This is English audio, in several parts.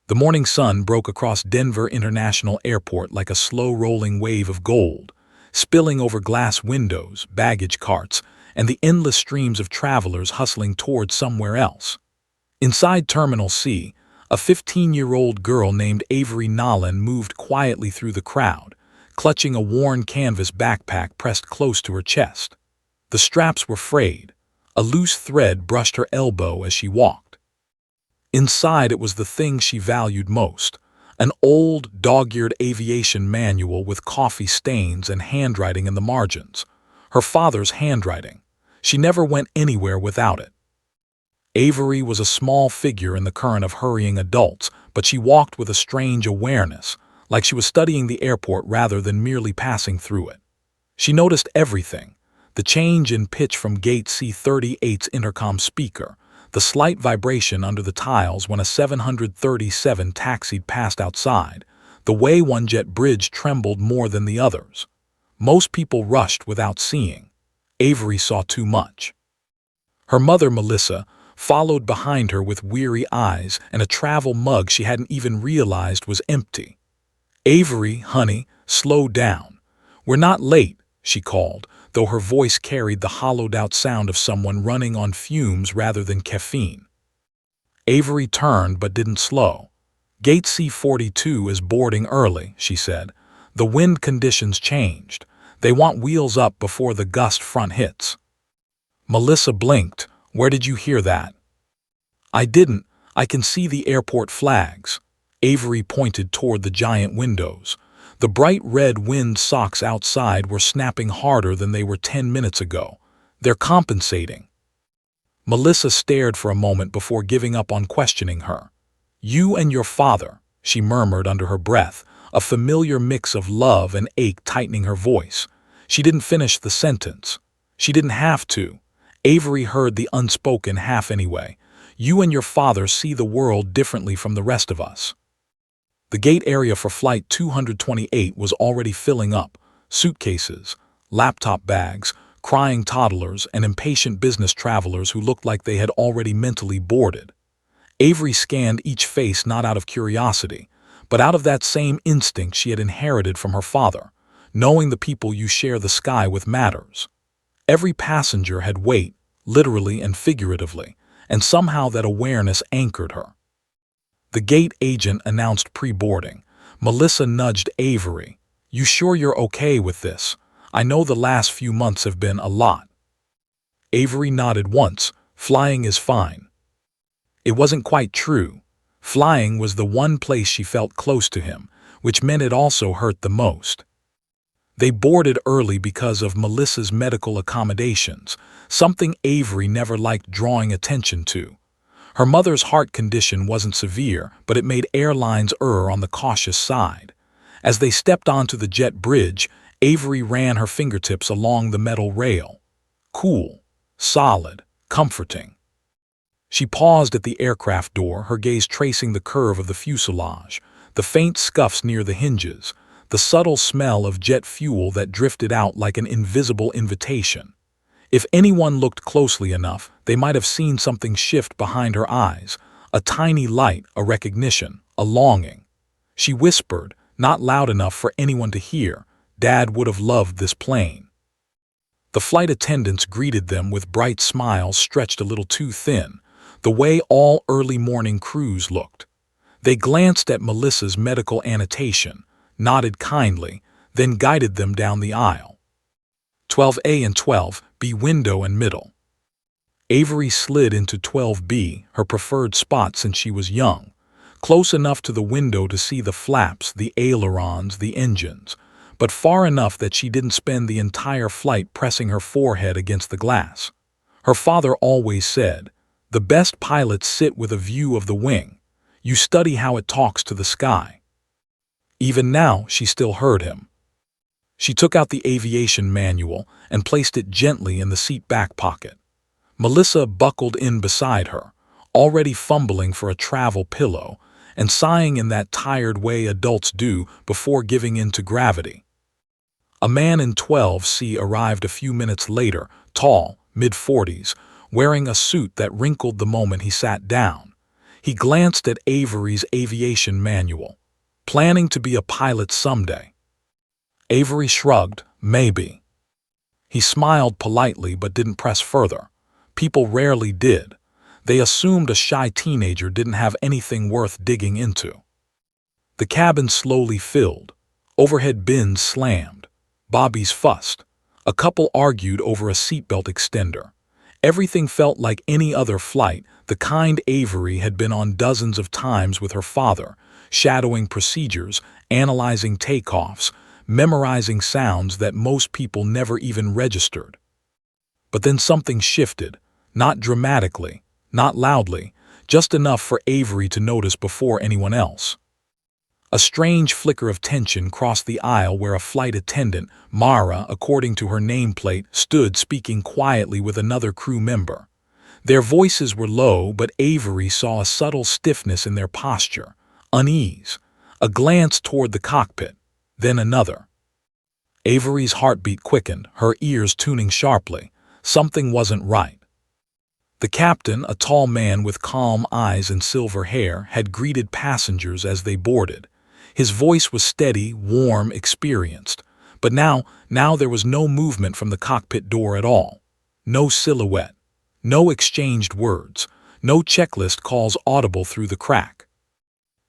The morning sun broke across Denver International Airport like a slow-rolling wave of gold, spilling over glass windows, baggage carts, and the endless streams of travelers hustling toward somewhere else. Inside Terminal C, a 15-year-old girl named Avery Nolan moved quietly through the crowd, clutching a worn canvas backpack pressed close to her chest. The straps were frayed. A loose thread brushed her elbow as she walked. Inside it was the thing she valued most, an old, dog-eared aviation manual with coffee stains and handwriting in the margins. Her father's handwriting. She never went anywhere without it. Avery was a small figure in the current of hurrying adults, but she walked with a strange awareness, like she was studying the airport rather than merely passing through it. She noticed everything: the change in pitch from Gate C-38's intercom speaker, the slight vibration under the tiles when a 737 taxied past outside, the way one jet bridge trembled more than the others. Most people rushed without seeing. Avery saw too much. Her mother, Melissa, followed behind her with weary eyes and a travel mug she hadn't even realized was empty. "Avery, honey, slow down. We're not late," she called, though her voice carried the hollowed-out sound of someone running on fumes rather than caffeine. Avery turned but didn't slow. "Gate C-42 is boarding early," she said. "The wind conditions changed. They want wheels up before the gust front hits." Melissa blinked. "Where did you hear that?" "I didn't. I can see the airport flags." Avery pointed toward the giant windows. The bright red wind socks outside were snapping harder than they were 10 minutes ago. "They're compensating." Melissa stared for a moment before giving up on questioning her. "You and your father," she murmured under her breath, a familiar mix of love and ache tightening her voice. She didn't finish the sentence. She didn't have to. Avery heard the unspoken half anyway. "You and your father see the world differently from the rest of us." The gate area for Flight 228 was already filling up. Suitcases, laptop bags, crying toddlers, and impatient business travelers who looked like they had already mentally boarded. Avery scanned each face not out of curiosity, but out of that same instinct she had inherited from her father. Knowing the people you share the sky with matters. Every passenger had weight, literally and figuratively, and somehow that awareness anchored her. The gate agent announced pre-boarding. Melissa nudged Avery. "You sure you're okay with this? I know the last few months have been a lot." Avery nodded once. "Flying is fine." It wasn't quite true. Flying was the one place she felt close to him, which meant it also hurt the most. They boarded early because of Melissa's medical accommodations, something Avery never liked drawing attention to. Her mother's heart condition wasn't severe, but it made airlines err on the cautious side. As they stepped onto the jet bridge, Avery ran her fingertips along the metal rail. Cool, solid, comforting. She paused at the aircraft door, her gaze tracing the curve of the fuselage, the faint scuffs near the hinges, the subtle smell of jet fuel that drifted out like an invisible invitation. If anyone looked closely enough, they might have seen something shift behind her eyes, a tiny light, a recognition, a longing. She whispered, not loud enough for anyone to hear, "Dad would have loved this plane." The flight attendants greeted them with bright smiles stretched a little too thin, the way all early morning crews looked. They glanced at Melissa's medical annotation, nodded kindly, then guided them down the aisle. 12A and 12B window and middle. Avery slid into 12B, her preferred spot since she was young, close enough to the window to see the flaps, the ailerons, the engines, but far enough that she didn't spend the entire flight pressing her forehead against the glass. Her father always said, "The best pilots sit with a view of the wing. You study how it talks to the sky." Even now, she still heard him. She took out the aviation manual and placed it gently in the seat back pocket. Melissa buckled in beside her, already fumbling for a travel pillow and sighing in that tired way adults do before giving in to gravity. A man in 12C arrived a few minutes later, tall, mid-40s, wearing a suit that wrinkled the moment he sat down. He glanced at Avery's aviation manual, planning to be a pilot someday. Avery shrugged, maybe. He smiled politely but didn't press further. People rarely did. They assumed a shy teenager didn't have anything worth digging into. The cabin slowly filled. Overhead bins slammed. Bobbies fussed. A couple argued over a seatbelt extender. Everything felt like any other flight, the kind Avery had been on dozens of times with her father, shadowing procedures, analyzing takeoffs, memorizing sounds that most people never even registered. But then something shifted, not dramatically, not loudly, just enough for Avery to notice before anyone else. A strange flicker of tension crossed the aisle where a flight attendant, Mara, according to her nameplate, stood speaking quietly with another crew member. Their voices were low, but Avery saw a subtle stiffness in their posture, unease, a glance toward the cockpit, then another. Avery's heartbeat quickened, her ears tuning sharply. Something wasn't right. The captain, a tall man with calm eyes and silver hair, had greeted passengers as they boarded. His voice was steady, warm, experienced. But now there was no movement from the cockpit door at all. No silhouette. No exchanged words. No checklist calls audible through the crack.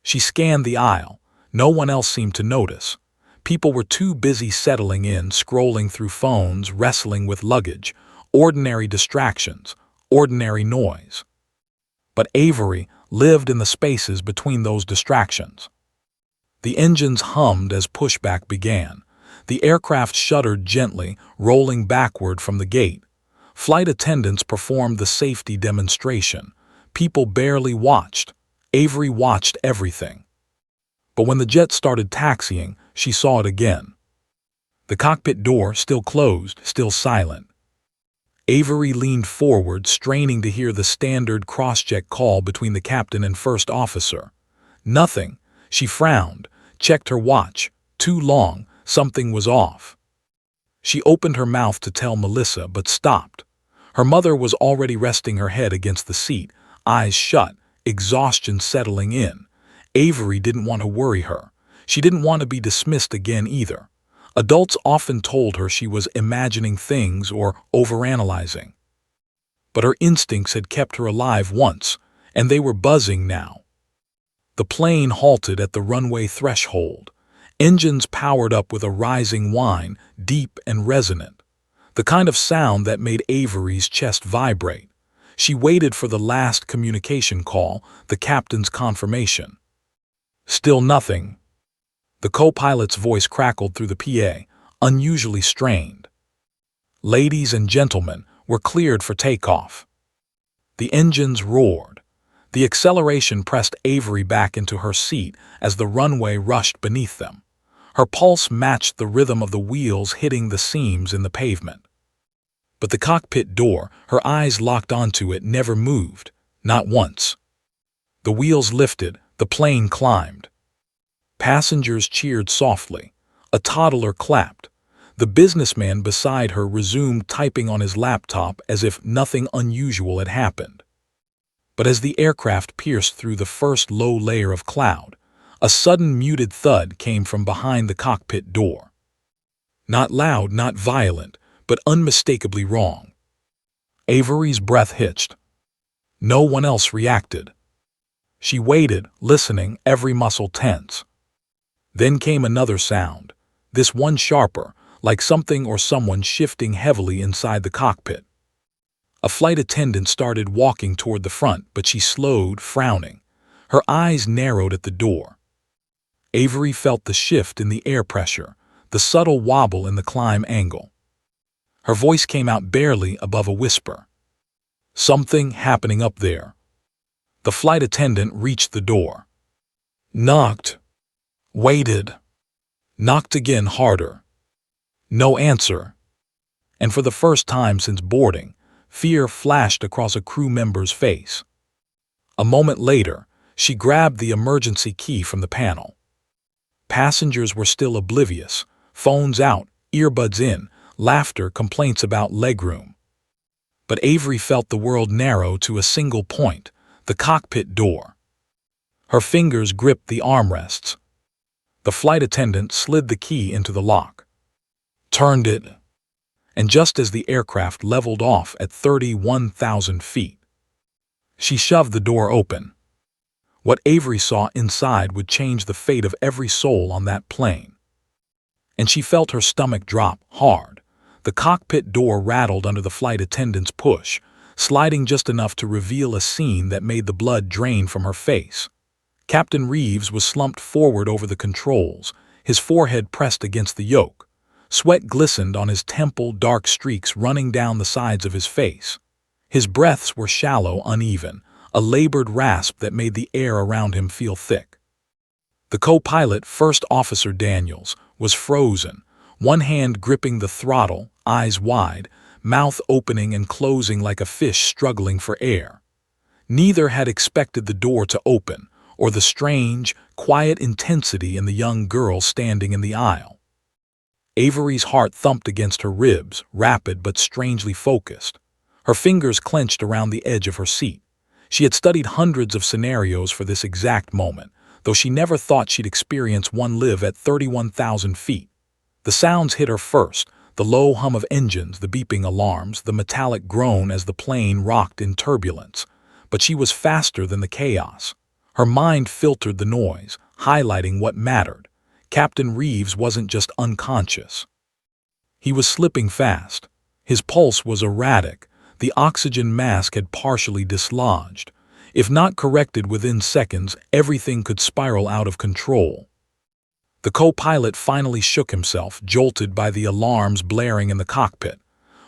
She scanned the aisle. No one else seemed to notice. People were too busy settling in, scrolling through phones, wrestling with luggage. Ordinary distractions. Ordinary noise. But Avery lived in the spaces between those distractions. The engines hummed as pushback began. The aircraft shuddered gently, rolling backward from the gate. Flight attendants performed the safety demonstration. People barely watched. Avery watched everything. But when the jet started taxiing, she saw it again. The cockpit door still closed, still silent. Avery leaned forward, straining to hear the standard cross-check call between the captain and first officer. Nothing. She frowned, checked her watch. Too long, something was off. She opened her mouth to tell Melissa, but stopped. Her mother was already resting her head against the seat, eyes shut, exhaustion settling in. Avery didn't want to worry her. She didn't want to be dismissed again either. Adults often told her she was imagining things or overanalyzing. But her instincts had kept her alive once, and they were buzzing now. The plane halted at the runway threshold. Engines powered up with a rising whine, deep and resonant. The kind of sound that made Avery's chest vibrate. She waited for the last communication call, the captain's confirmation. Still nothing. The co-pilot's voice crackled through the PA, unusually strained. Ladies and gentlemen, we're cleared for takeoff. The engines roared. The acceleration pressed Avery back into her seat as the runway rushed beneath them. Her pulse matched the rhythm of the wheels hitting the seams in the pavement. But the cockpit door, her eyes locked onto it, never moved, not once. The wheels lifted, the plane climbed. Passengers cheered softly. A toddler clapped. The businessman beside her resumed typing on his laptop as if nothing unusual had happened. But as the aircraft pierced through the first low layer of cloud, a sudden muted thud came from behind the cockpit door. Not loud, not violent, but unmistakably wrong. Avery's breath hitched. No one else reacted. She waited, listening, every muscle tense. Then came another sound, this one sharper, like something or someone shifting heavily inside the cockpit. A flight attendant started walking toward the front, but she slowed, frowning. Her eyes narrowed at the door. Avery felt the shift in the air pressure, the subtle wobble in the climb angle. Her voice came out barely above a whisper. Something happening up there. The flight attendant reached the door. Knocked. Waited. Knocked again harder. No answer. And for the first time since boarding, fear flashed across a crew member's face. A moment later, she grabbed the emergency key from the panel. Passengers were still oblivious, phones out, earbuds in, laughter, complaints about legroom. But Avery felt the world narrow to a single point, the cockpit door. Her fingers gripped the armrests. The flight attendant slid the key into the lock, turned it, and just as the aircraft leveled off at 31,000 feet, she shoved the door open. What Avery saw inside would change the fate of every soul on that plane. And she felt her stomach drop hard. The cockpit door rattled under the flight attendant's push, sliding just enough to reveal a scene that made the blood drain from her face. Captain Reeves was slumped forward over the controls, his forehead pressed against the yoke. Sweat glistened on his temple, dark streaks running down the sides of his face. His breaths were shallow, uneven, a labored rasp that made the air around him feel thick. The co-pilot, First Officer Daniels, was frozen, one hand gripping the throttle, eyes wide, mouth opening and closing like a fish struggling for air. Neither had expected the door to open, or the strange, quiet intensity in the young girl standing in the aisle. Avery's heart thumped against her ribs, rapid but strangely focused. Her fingers clenched around the edge of her seat. She had studied hundreds of scenarios for this exact moment, though she never thought she'd experience one live at 31,000 feet. The sounds hit her first, the low hum of engines, the beeping alarms, the metallic groan as the plane rocked in turbulence. But she was faster than the chaos. Her mind filtered the noise, highlighting what mattered. Captain Reeves wasn't just unconscious. He was slipping fast. His pulse was erratic. The oxygen mask had partially dislodged. If not corrected within seconds, everything could spiral out of control. The co-pilot finally shook himself, jolted by the alarms blaring in the cockpit.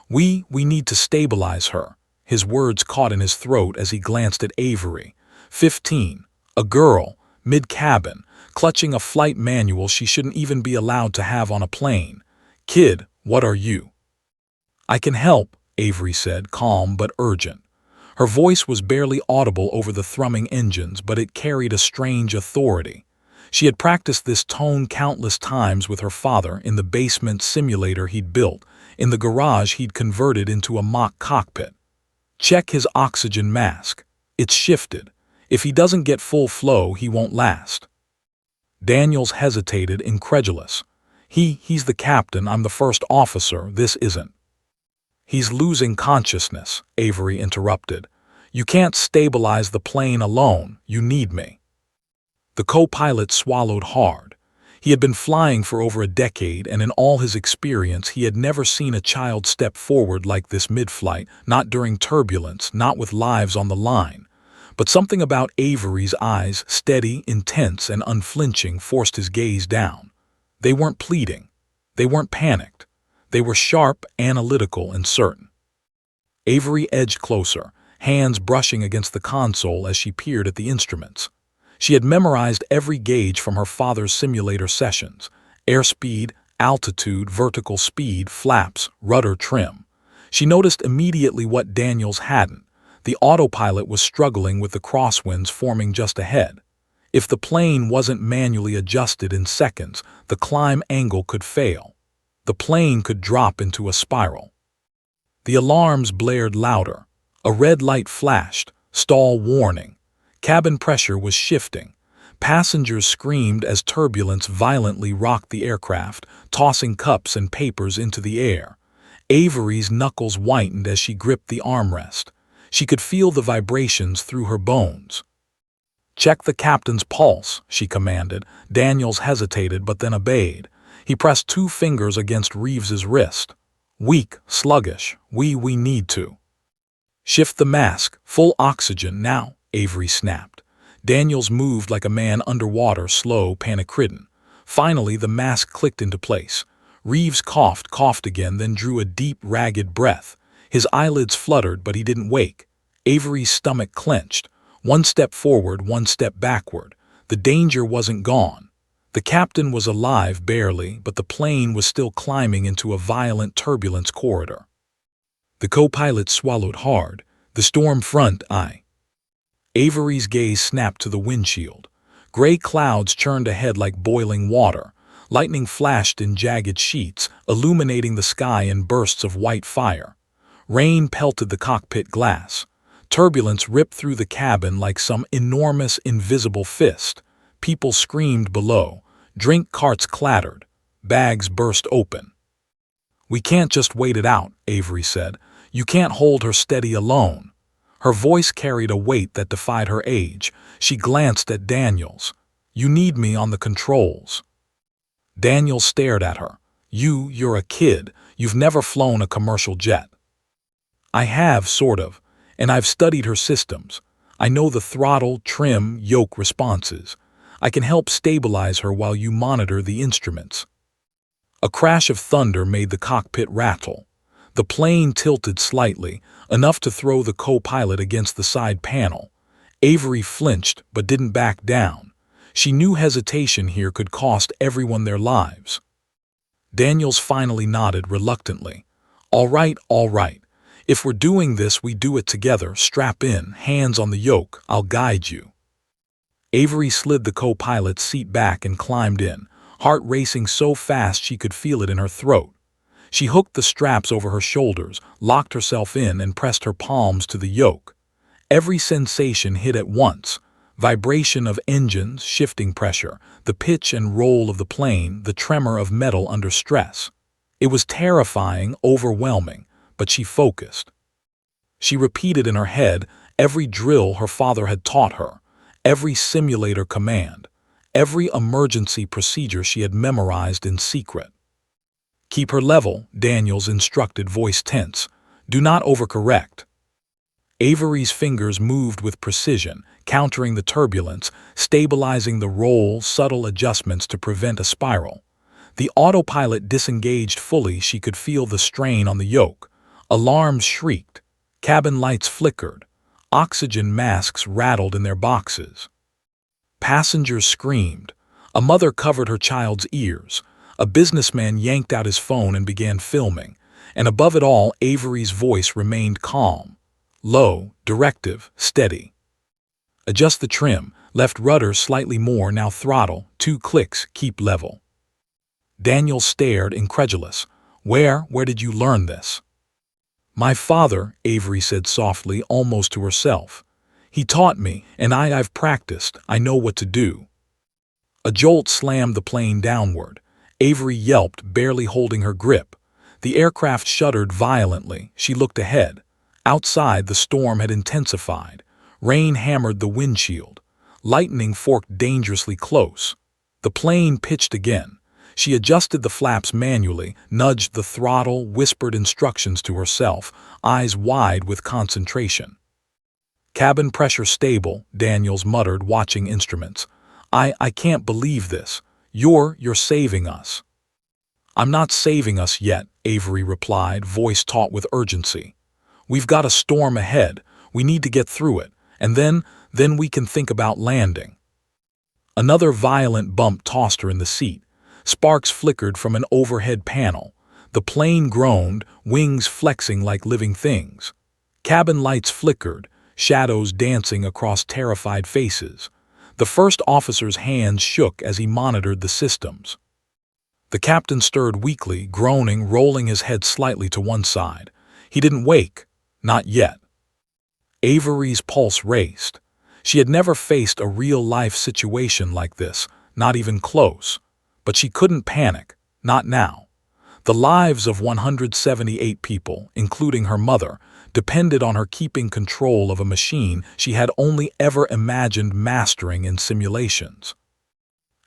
We need to stabilize her." His words caught in his throat as he glanced at Avery. 15. A girl, mid-cabin, clutching a flight manual she shouldn't even be allowed to have on a plane. "Kid, what are you?" "I can help," Avery said, calm but urgent. Her voice was barely audible over the thrumming engines, but it carried a strange authority. She had practiced this tone countless times with her father in the basement simulator he'd built, in the garage he'd converted into a mock cockpit. "Check his oxygen mask. It's shifted. If he doesn't get full flow, he won't last." Daniels hesitated, incredulous. He's the captain, I'm the first officer, this isn't." "He's losing consciousness," Avery interrupted. "You can't stabilize the plane alone, you need me." The co-pilot swallowed hard. He had been flying for over a decade, and in all his experience he had never seen a child step forward like this mid-flight, not during turbulence, not with lives on the line. But something about Avery's eyes, steady, intense, and unflinching, forced his gaze down. They weren't pleading. They weren't panicked. They were sharp, analytical, and certain. Avery edged closer, hands brushing against the console as she peered at the instruments. She had memorized every gauge from her father's simulator sessions: airspeed, altitude, vertical speed, flaps, rudder trim. She noticed immediately what Daniels hadn't. The autopilot was struggling with the crosswinds forming just ahead. If the plane wasn't manually adjusted in seconds, the climb angle could fail. The plane could drop into a spiral. The alarms blared louder. A red light flashed, stall warning. Cabin pressure was shifting. Passengers screamed as turbulence violently rocked the aircraft, tossing cups and papers into the air. Avery's knuckles whitened as she gripped the armrest. She could feel the vibrations through her bones. "Check the captain's pulse," she commanded. Daniels hesitated but then obeyed. He pressed 2 fingers against Reeves's wrist. "Weak, sluggish, we need to." "Shift the mask, full oxygen now," Avery snapped. Daniels moved like a man underwater, slow, panic-ridden. Finally, the mask clicked into place. Reeves coughed again, then drew a deep, ragged breath. His eyelids fluttered, but he didn't wake. Avery's stomach clenched. One step forward, one step backward. The danger wasn't gone. The captain was alive, barely, but the plane was still climbing into a violent turbulence corridor. The co-pilot swallowed hard. "The storm front, Avery's gaze snapped to the windshield. Gray clouds churned ahead like boiling water. Lightning flashed in jagged sheets, illuminating the sky in bursts of white fire. Rain pelted the cockpit glass. Turbulence ripped through the cabin like some enormous invisible fist. People screamed below. Drink carts clattered. Bags burst open. "We can't just wait it out," Avery said. "You can't hold her steady alone." Her voice carried a weight that defied her age. She glanced at Daniels. "You need me on the controls." Daniels stared at her. You're a kid. You've never flown a commercial jet." "I have, sort of, and I've studied her systems. I know the throttle, trim, yoke responses. I can help stabilize her while you monitor the instruments." A crash of thunder made the cockpit rattle. The plane tilted slightly, enough to throw the co-pilot against the side panel. Avery flinched but didn't back down. She knew hesitation here could cost everyone their lives. Daniels finally nodded reluctantly. All right. If we're doing this, we do it together. Strap in, hands on the yoke. I'll guide you." Avery slid the co-pilot's seat back and climbed in, heart racing so fast she could feel it in her throat. She hooked the straps over her shoulders, locked herself in, and pressed her palms to the yoke. Every sensation hit at once. Vibration of engines, shifting pressure, the pitch and roll of the plane, the tremor of metal under stress. It was terrifying, overwhelming, but she focused. She repeated in her head every drill her father had taught her, every simulator command, every emergency procedure she had memorized in secret. "Keep her level," Daniels instructed, voice tense. "Do not overcorrect." Avery's fingers moved with precision, countering the turbulence, stabilizing the roll, subtle adjustments to prevent a spiral. The autopilot disengaged fully. She could feel the strain on the yoke. Alarms shrieked. Cabin lights flickered. Oxygen masks rattled in their boxes. Passengers screamed. A mother covered her child's ears. A businessman yanked out his phone and began filming. And above it all, Avery's voice remained calm. Low, directive, steady. "Adjust the trim, left rudder slightly more, now throttle, 2 clicks, keep level." Daniel stared, incredulous. Where did you learn this?" "My father," Avery said softly, almost to herself. "He taught me, and I've practiced. I know what to do." A jolt slammed the plane downward. Avery yelped, barely holding her grip. The aircraft shuddered violently. She looked ahead. Outside, the storm had intensified. Rain hammered the windshield. Lightning forked dangerously close. The plane pitched again. She adjusted the flaps manually, nudged the throttle, whispered instructions to herself, eyes wide with concentration. "Cabin pressure stable," Daniels muttered, watching instruments. I can't believe this. You're saving us." "I'm not saving us yet," Avery replied, voice taut with urgency. "We've got a storm ahead. We need to get through it, and then we can think about landing." Another violent bump tossed her in the seat. Sparks flickered from an overhead panel. The plane groaned, wings flexing like living things. Cabin lights flickered, shadows dancing across terrified faces. The first officer's hands shook as he monitored the systems. The captain stirred weakly, groaning, rolling his head slightly to one side. He didn't wake. Not yet. Avery's pulse raced. She had never faced a real-life situation like this, not even close. But she couldn't panic, not now. The lives of 178 people, including her mother, depended on her keeping control of a machine she had only ever imagined mastering in simulations.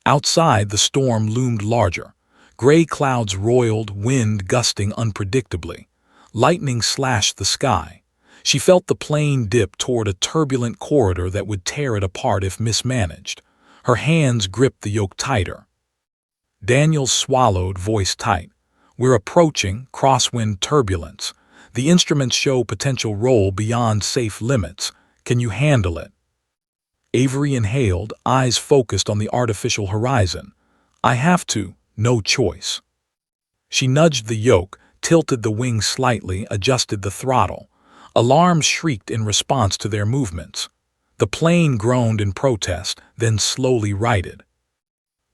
Outside, the storm loomed larger. Gray clouds roiled, wind gusting unpredictably. Lightning slashed the sky. She felt the plane dip toward a turbulent corridor that would tear it apart if mismanaged. Her hands gripped the yoke tighter. Daniels swallowed, voice tight. "We're approaching crosswind turbulence. The instruments show potential roll beyond safe limits. Can you handle it?" Avery inhaled, eyes focused on the artificial horizon. "I have to, no choice." She nudged the yoke, tilted the wings slightly, adjusted the throttle. Alarms shrieked in response to their movements. The plane groaned in protest, then slowly righted.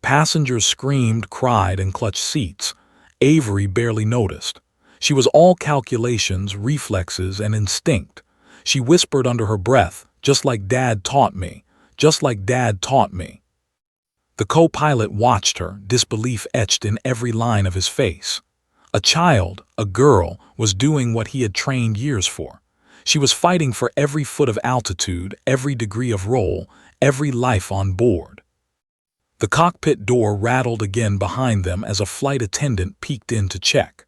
Passengers screamed, cried, and clutched seats. Avery barely noticed. She was all calculations, reflexes, and instinct. She whispered under her breath, "Just like Dad taught me. Just like Dad taught me." The co-pilot watched her, disbelief etched in every line of his face. A child, a girl, was doing what he had trained years for. She was fighting for every foot of altitude, every degree of roll, every life on board. The cockpit door rattled again behind them as a flight attendant peeked in to check.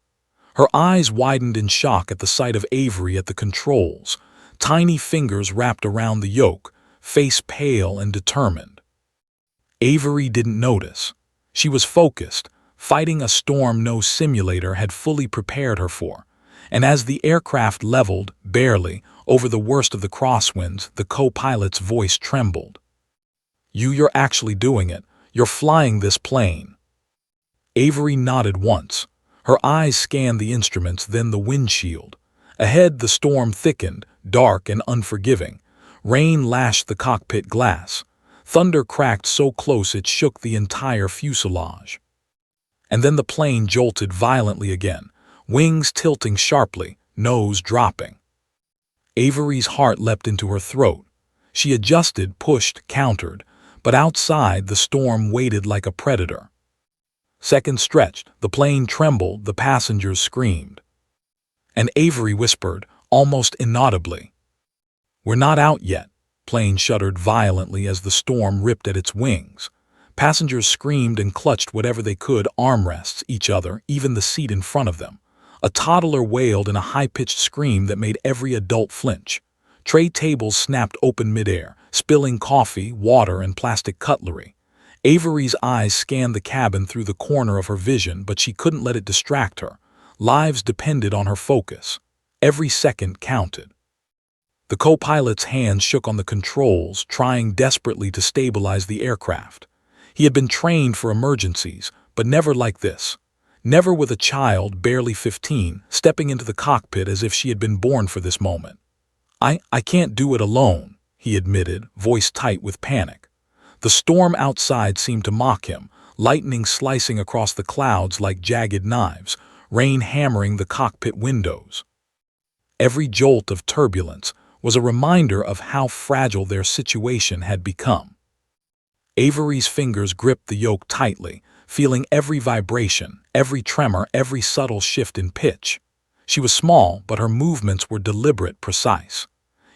Her eyes widened in shock at the sight of Avery at the controls, tiny fingers wrapped around the yoke, face pale and determined. Avery didn't notice. She was focused, fighting a storm no simulator had fully prepared her for, and as the aircraft leveled, barely, over the worst of the crosswinds, the co-pilot's voice trembled. You're actually doing it. You're flying this plane." Avery nodded once. Her eyes scanned the instruments, then the windshield. Ahead, the storm thickened, dark and unforgiving. Rain lashed the cockpit glass. Thunder cracked so close it shook the entire fuselage. And then the plane jolted violently again, wings tilting sharply, nose dropping. Avery's heart leapt into her throat. She adjusted, pushed, countered, but outside the storm waited like a predator. Seconds stretched, the plane trembled, the passengers screamed. And Avery whispered, almost inaudibly, "We're not out yet." Plane shuddered violently as the storm ripped at its wings. Passengers screamed and clutched whatever they could, armrests, each other, even the seat in front of them. A toddler wailed in a high-pitched scream that made every adult flinch. Tray tables snapped open midair, spilling coffee, water, and plastic cutlery. Avery's eyes scanned the cabin through the corner of her vision, but she couldn't let it distract her. Lives depended on her focus. Every second counted. The co-pilot's hands shook on the controls, trying desperately to stabilize the aircraft. He had been trained for emergencies, but never like this. Never with a child, barely 15, stepping into the cockpit as if she had been born for this moment. I can't do it alone," he admitted, voice tight with panic. The storm outside seemed to mock him, lightning slicing across the clouds like jagged knives, rain hammering the cockpit windows. Every jolt of turbulence was a reminder of how fragile their situation had become. Avery's fingers gripped the yoke tightly, feeling every vibration, every tremor, every subtle shift in pitch. She was small, but her movements were deliberate, precise.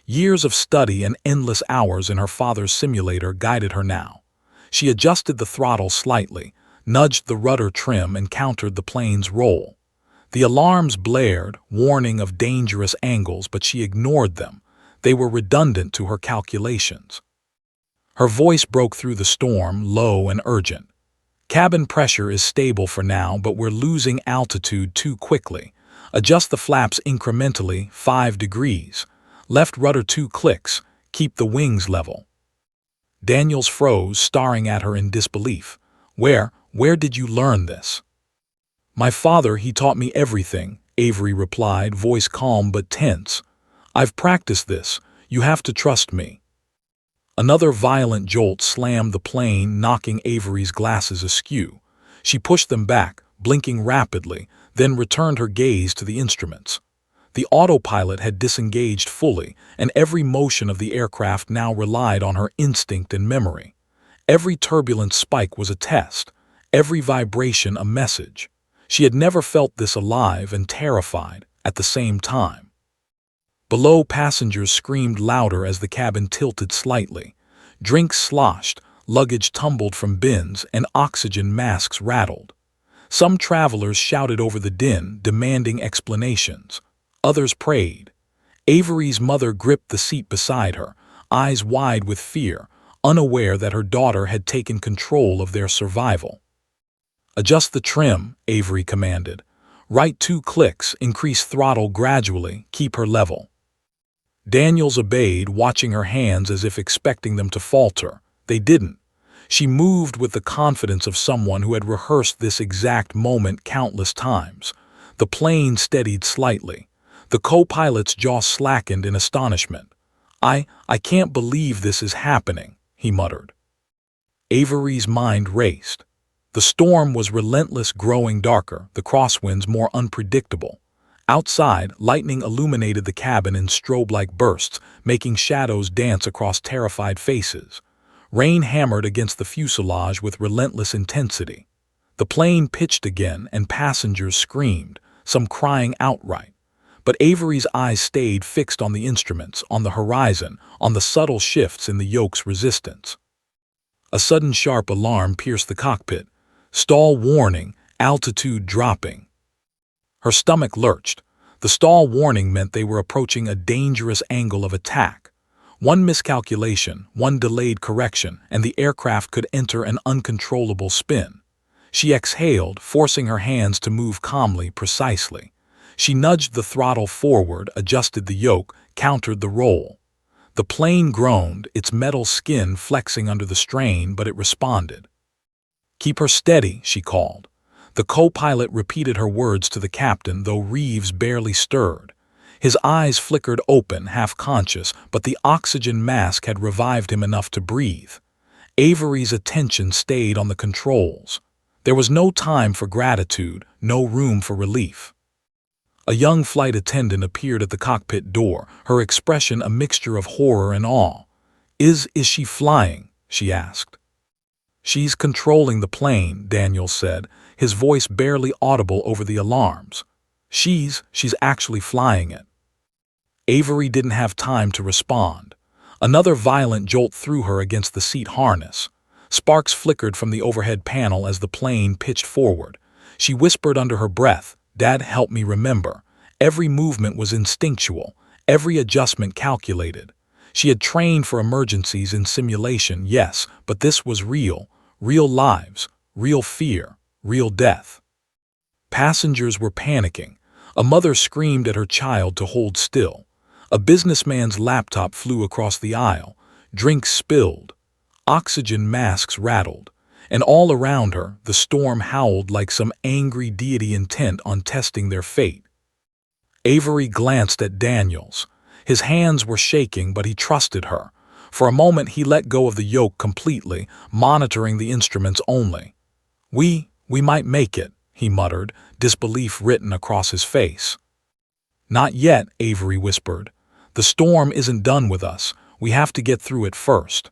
Years of study and endless hours in her father's simulator guided her now. She adjusted the throttle slightly, nudged the rudder trim, and countered the plane's roll. The alarms blared, warning of dangerous angles, but she ignored them. They were redundant to her calculations. Her voice broke through the storm, low and urgent. "Cabin pressure is stable for now, but we're losing altitude too quickly. Adjust the flaps incrementally, 5 degrees. Left rudder 2 clicks, keep the wings level." Daniels froze, staring at her in disbelief. Where did you learn this?" "My father, he taught me everything," Avery replied, voice calm but tense. "I've practiced this. You have to trust me." Another violent jolt slammed the plane, knocking Avery's glasses askew. She pushed them back, blinking rapidly, then returned her gaze to the instruments. The autopilot had disengaged fully, and every motion of the aircraft now relied on her instinct and memory. Every turbulent spike was a test, every vibration a message. She had never felt this alive and terrified at the same time. Below, passengers screamed louder as the cabin tilted slightly. Drinks sloshed, luggage tumbled from bins, and oxygen masks rattled. Some travelers shouted over the din, demanding explanations. Others prayed. Avery's mother gripped the seat beside her, eyes wide with fear, unaware that her daughter had taken control of their survival. "Adjust the trim," Avery commanded. "Right 2 clicks, increase throttle gradually, keep her level." Daniels obeyed, watching her hands as if expecting them to falter. They didn't. She moved with the confidence of someone who had rehearsed this exact moment countless times. The plane steadied slightly. The co-pilot's jaw slackened in astonishment. I can't believe this is happening," he muttered. Avery's mind raced. The storm was relentless, growing darker, the crosswinds more unpredictable. Outside, lightning illuminated the cabin in strobe-like bursts, making shadows dance across terrified faces. Rain hammered against the fuselage with relentless intensity. The plane pitched again, and passengers screamed, some crying outright. But Avery's eyes stayed fixed on the instruments, on the horizon, on the subtle shifts in the yoke's resistance. A sudden sharp alarm pierced the cockpit. Stall warning, altitude dropping. Her stomach lurched. The stall warning meant they were approaching a dangerous angle of attack. One miscalculation, one delayed correction, and the aircraft could enter an uncontrollable spin. She exhaled, forcing her hands to move calmly, precisely. She nudged the throttle forward, adjusted the yoke, countered the roll. The plane groaned, its metal skin flexing under the strain, but it responded. "Keep her steady," she called. The co-pilot repeated her words to the captain, though Reeves barely stirred. His eyes flickered open, half-conscious, but the oxygen mask had revived him enough to breathe. Avery's attention stayed on the controls. There was no time for gratitude, no room for relief. A young flight attendant appeared at the cockpit door, her expression a mixture of horror and awe. Is she flying?" she asked. "She's controlling the plane," Daniel said, his voice barely audible over the alarms. She's actually flying it." Avery didn't have time to respond. Another violent jolt threw her against the seat harness. Sparks flickered from the overhead panel as the plane pitched forward. She whispered under her breath, "Dad, help me remember." Every movement was instinctual, every adjustment calculated. She had trained for emergencies in simulation, yes, but this was real lives, real fear, real death. Passengers were panicking. A mother screamed at her child to hold still. A businessman's laptop flew across the aisle. Drinks spilled. Oxygen masks rattled. And all around her, the storm howled like some angry deity intent on testing their fate. Avery glanced at Daniels. His hands were shaking, but he trusted her. For a moment he let go of the yoke completely, monitoring the instruments only. We might make it," he muttered, disbelief written across his face. "Not yet," Avery whispered. "The storm isn't done with us. We have to get through it first."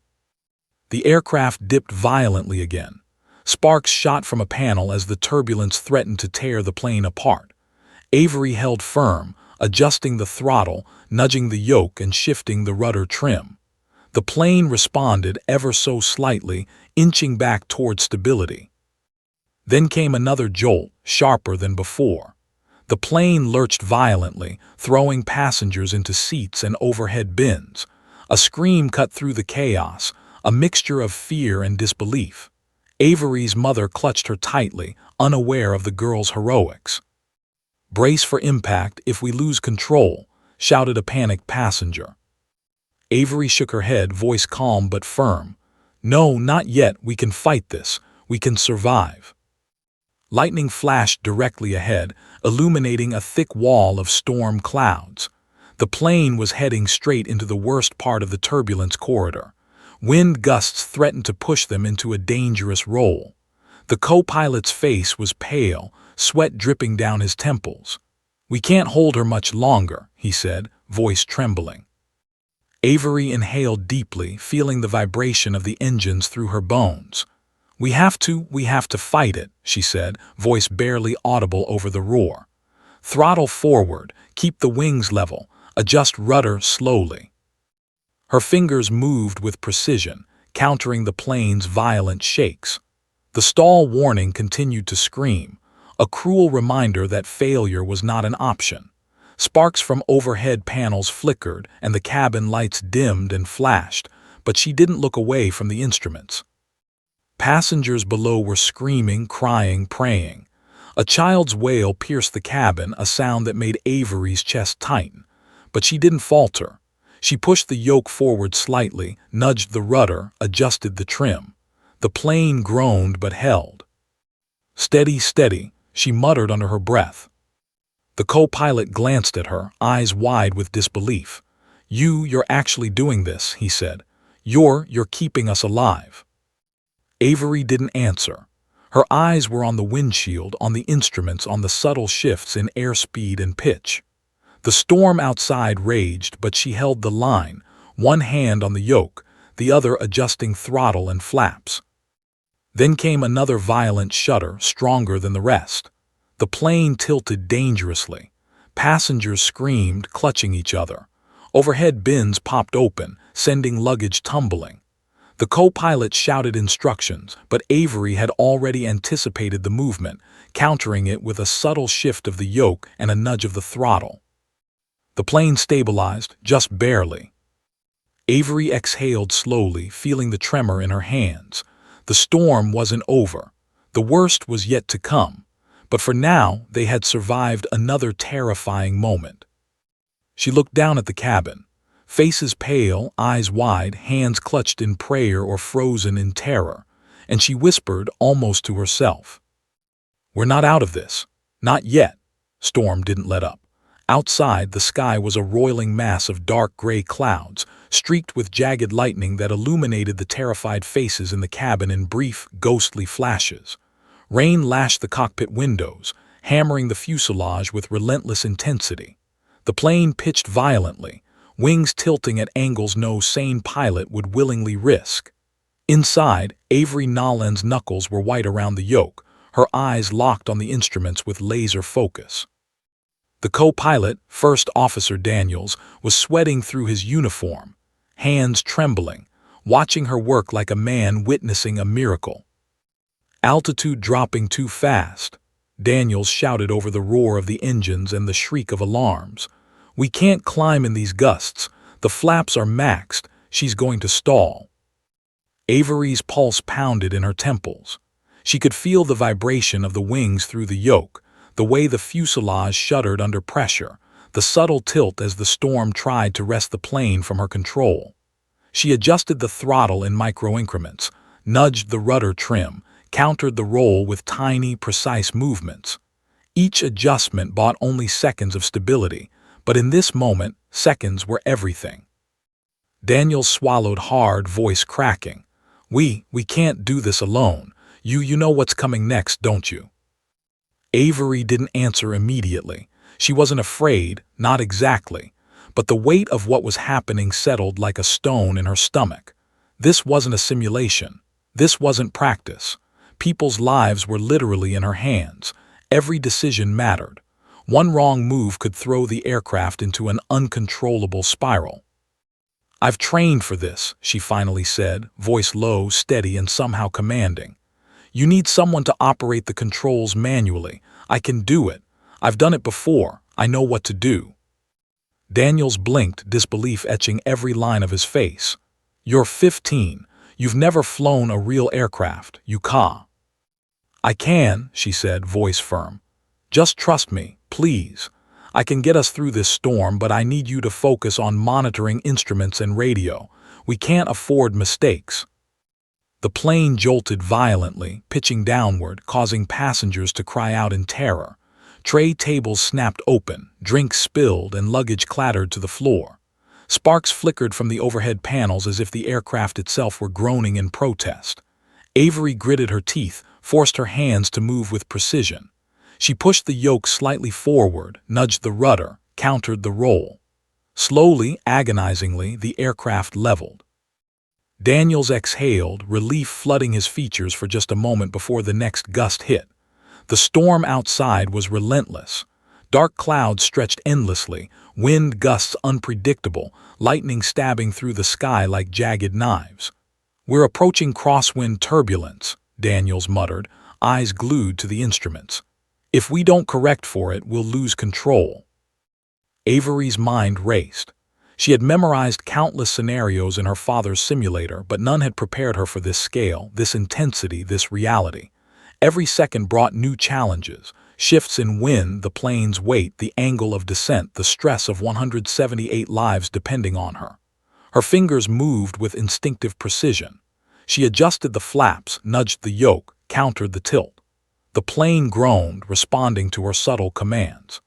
The aircraft dipped violently again. Sparks shot from a panel as the turbulence threatened to tear the plane apart. Avery held firm, adjusting the throttle, nudging the yoke and shifting the rudder trim. The plane responded ever so slightly, inching back toward stability. Then came another jolt, sharper than before. The plane lurched violently, throwing passengers into seats and overhead bins. A scream cut through the chaos, a mixture of fear and disbelief. Avery's mother clutched her tightly, unaware of the girl's heroics. "Brace for impact if we lose control," shouted a panicked passenger. Avery shook her head, voice calm but firm. "No, not yet. We can fight this. We can survive." Lightning flashed directly ahead, illuminating a thick wall of storm clouds. The plane was heading straight into the worst part of the turbulence corridor. Wind gusts threatened to push them into a dangerous roll. The co-pilot's face was pale, sweat dripping down his temples. "We can't hold her much longer," he said, voice trembling. Avery inhaled deeply, feeling the vibration of the engines through her bones. We have to fight it," she said, voice barely audible over the roar. "Throttle forward, keep the wings level, adjust rudder slowly." Her fingers moved with precision, countering the plane's violent shakes. The stall warning continued to scream, a cruel reminder that failure was not an option. Sparks from overhead panels flickered and the cabin lights dimmed and flashed, but she didn't look away from the instruments. Passengers below were screaming, crying, praying. A child's wail pierced the cabin, a sound that made Avery's chest tighten. But she didn't falter. She pushed the yoke forward slightly, nudged the rudder, adjusted the trim. The plane groaned but held. "Steady, steady," she muttered under her breath. The co-pilot glanced at her, eyes wide with disbelief. You're actually doing this," he said. You're keeping us alive." Avery didn't answer. Her eyes were on the windshield, on the instruments, on the subtle shifts in airspeed and pitch. The storm outside raged, but she held the line, one hand on the yoke, the other adjusting throttle and flaps. Then came another violent shudder, stronger than the rest. The plane tilted dangerously. Passengers screamed, clutching each other. Overhead bins popped open, sending luggage tumbling. The co-pilot shouted instructions, but Avery had already anticipated the movement, countering it with a subtle shift of the yoke and a nudge of the throttle. The plane stabilized, just barely. Avery exhaled slowly, feeling the tremor in her hands. The storm wasn't over. The worst was yet to come. But for now, they had survived another terrifying moment. She looked down at the cabin. Faces pale, eyes wide, hands clutched in prayer or frozen in terror. And she whispered almost to herself, "We're not out of this. Not yet." Storm didn't let up. Outside, the sky was a roiling mass of dark gray clouds, streaked with jagged lightning that illuminated the terrified faces in the cabin in brief, ghostly flashes. Rain lashed the cockpit windows, hammering the fuselage with relentless intensity. The plane pitched violently, wings tilting at angles no sane pilot would willingly risk. Inside, Avery Nolan's knuckles were white around the yoke, her eyes locked on the instruments with laser focus. The co-pilot, First Officer Daniels, was sweating through his uniform, hands trembling, watching her work like a man witnessing a miracle. "Altitude dropping too fast," Daniels shouted over the roar of the engines and the shriek of alarms. "We can't climb in these gusts. The flaps are maxed. She's going to stall." Avery's pulse pounded in her temples. She could feel the vibration of the wings through the yoke, the way the fuselage shuddered under pressure, the subtle tilt as the storm tried to wrest the plane from her control. She adjusted the throttle in micro-increments, nudged the rudder trim, countered the roll with tiny, precise movements. Each adjustment bought only seconds of stability, but in this moment, seconds were everything. Daniels swallowed hard, voice cracking. We can't do this alone. You know what's coming next, don't you?" Avery didn't answer immediately. She wasn't afraid, not exactly, but the weight of what was happening settled like a stone in her stomach. This wasn't a simulation. This wasn't practice. People's lives were literally in her hands. Every decision mattered. One wrong move could throw the aircraft into an uncontrollable spiral. "I've trained for this," she finally said, voice low, steady, and somehow commanding. "You need someone to operate the controls manually. I can do it. I've done it before. I know what to do." Daniels blinked, disbelief etching every line of his face. "You're 15. You've never flown a real aircraft, you ca." "I can," she said, voice firm. "Just trust me, please. I can get us through this storm, but I need you to focus on monitoring instruments and radio. We can't afford mistakes." The plane jolted violently, pitching downward, causing passengers to cry out in terror. Tray tables snapped open, drinks spilled, and luggage clattered to the floor. Sparks flickered from the overhead panels as if the aircraft itself were groaning in protest. Avery gritted her teeth, forced her hands to move with precision. She pushed the yoke slightly forward, nudged the rudder, countered the roll. Slowly, agonizingly, the aircraft leveled. Daniels exhaled, relief flooding his features for just a moment before the next gust hit. The storm outside was relentless. Dark clouds stretched endlessly, wind gusts unpredictable, lightning stabbing through the sky like jagged knives. "We're approaching crosswind turbulence," Daniels muttered, eyes glued to the instruments. "If we don't correct for it, we'll lose control." Avery's mind raced. She had memorized countless scenarios in her father's simulator, but none had prepared her for this scale, this intensity, this reality. Every second brought new challenges: shifts in wind, the plane's weight, the angle of descent, the stress of 178 lives depending on her. Her fingers moved with instinctive precision. She adjusted the flaps, nudged the yoke, countered the tilt. The plane groaned, responding to her subtle commands.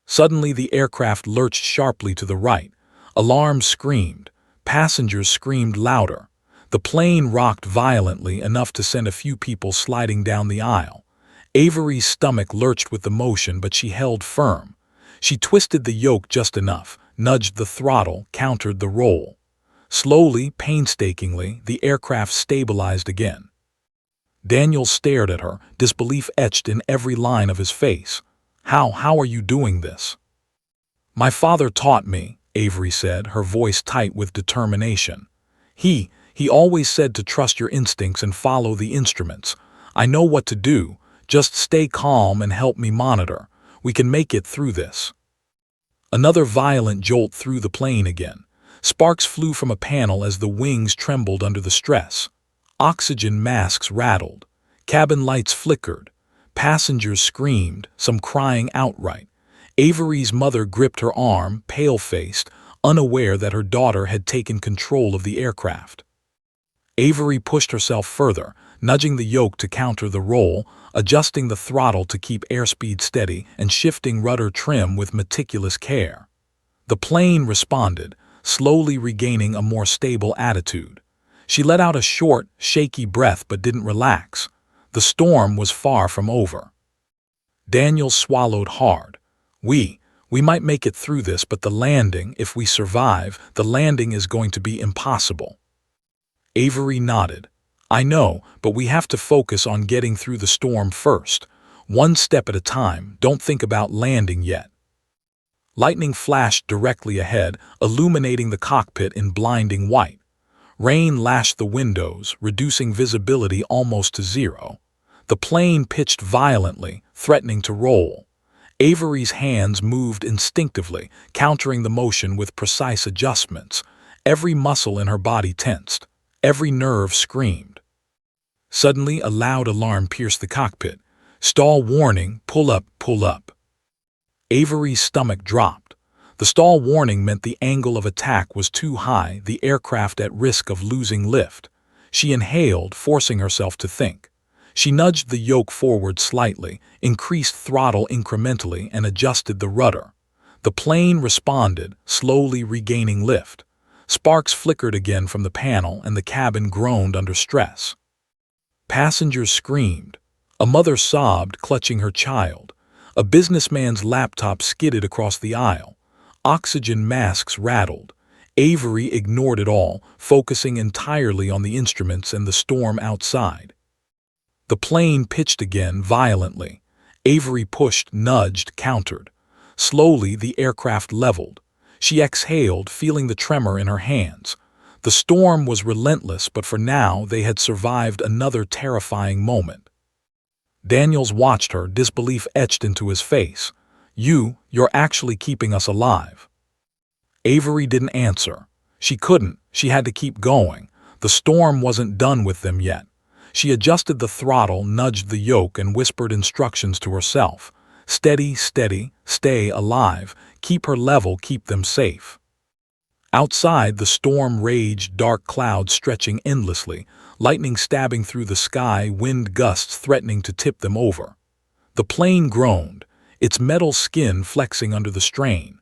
Suddenly the aircraft lurched sharply to the right. Alarms screamed. Passengers screamed louder. The plane rocked violently enough to send a few people sliding down the aisle. Avery's stomach lurched with the motion, but she held firm. She twisted the yoke just enough, nudged the throttle, countered the roll. Slowly, painstakingly, the aircraft stabilized again. Daniel stared at her, disbelief etched in every line of his face. How are you doing this?" "My father taught me," Avery said, her voice tight with determination. He always said to trust your instincts and follow the instruments. I know what to do. Just stay calm and help me monitor. We can make it through this." Another violent jolt threw the plane again. Sparks flew from a panel as the wings trembled under the stress. Oxygen masks rattled. Cabin lights flickered. Passengers screamed, some crying outright. Avery's mother gripped her arm, pale-faced, unaware that her daughter had taken control of the aircraft. Avery pushed herself further, nudging the yoke to counter the roll, adjusting the throttle to keep airspeed steady, and shifting rudder trim with meticulous care. The plane responded, slowly regaining a more stable attitude. She let out a short, shaky breath but didn't relax. The storm was far from over. Daniel swallowed hard. We might make it through this, but the landing, if we survive, the landing is going to be impossible." Avery nodded. "I know, but we have to focus on getting through the storm first. One step at a time, don't think about landing yet." Lightning flashed directly ahead, illuminating the cockpit in blinding white. Rain lashed the windows, reducing visibility almost to zero. The plane pitched violently, threatening to roll. Avery's hands moved instinctively, countering the motion with precise adjustments. Every muscle in her body tensed. Every nerve screamed. Suddenly, a loud alarm pierced the cockpit. "Stall warning, pull up, pull up." Avery's stomach dropped. The stall warning meant the angle of attack was too high, the aircraft at risk of losing lift. She inhaled, forcing herself to think. She nudged the yoke forward slightly, increased throttle incrementally, and adjusted the rudder. The plane responded, slowly regaining lift. Sparks flickered again from the panel, and the cabin groaned under stress. Passengers screamed. A mother sobbed, clutching her child. A businessman's laptop skidded across the aisle. Oxygen masks rattled. Avery ignored it all, focusing entirely on the instruments and the storm outside. The plane pitched again, violently. Avery pushed, nudged, countered. Slowly, the aircraft leveled. She exhaled, feeling the tremor in her hands. The storm was relentless, but for now they had survived another terrifying moment. Daniels watched her, disbelief etched into his face. You're actually keeping us alive." Avery didn't answer. She couldn't. She had to keep going. The storm wasn't done with them yet. She adjusted the throttle, nudged the yoke, and whispered instructions to herself. Steady, steady, stay alive, keep her level, keep them safe. Outside, the storm raged, dark clouds stretching endlessly, lightning stabbing through the sky, wind gusts threatening to tip them over. The plane groaned, its metal skin flexing under the strain.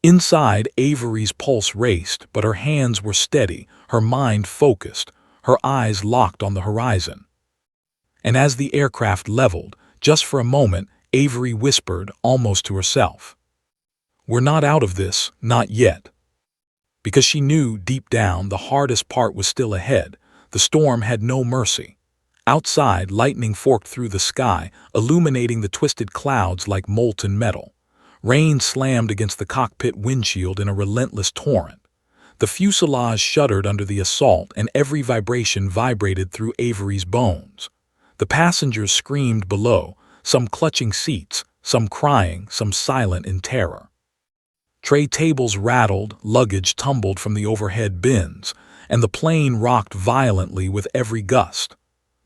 Inside, Avery's pulse raced, but her hands were steady, her mind focused, her eyes locked on the horizon. And as the aircraft leveled, just for a moment, Avery whispered, almost to herself, "We're not out of this, not yet." Because she knew, deep down, the hardest part was still ahead. The storm had no mercy. Outside, lightning forked through the sky, illuminating the twisted clouds like molten metal. Rain slammed against the cockpit windshield in a relentless torrent. The fuselage shuddered under the assault, and every vibration vibrated through Avery's bones. The passengers screamed below, some clutching seats, some crying, some silent in terror. Tray tables rattled, luggage tumbled from the overhead bins, and the plane rocked violently with every gust.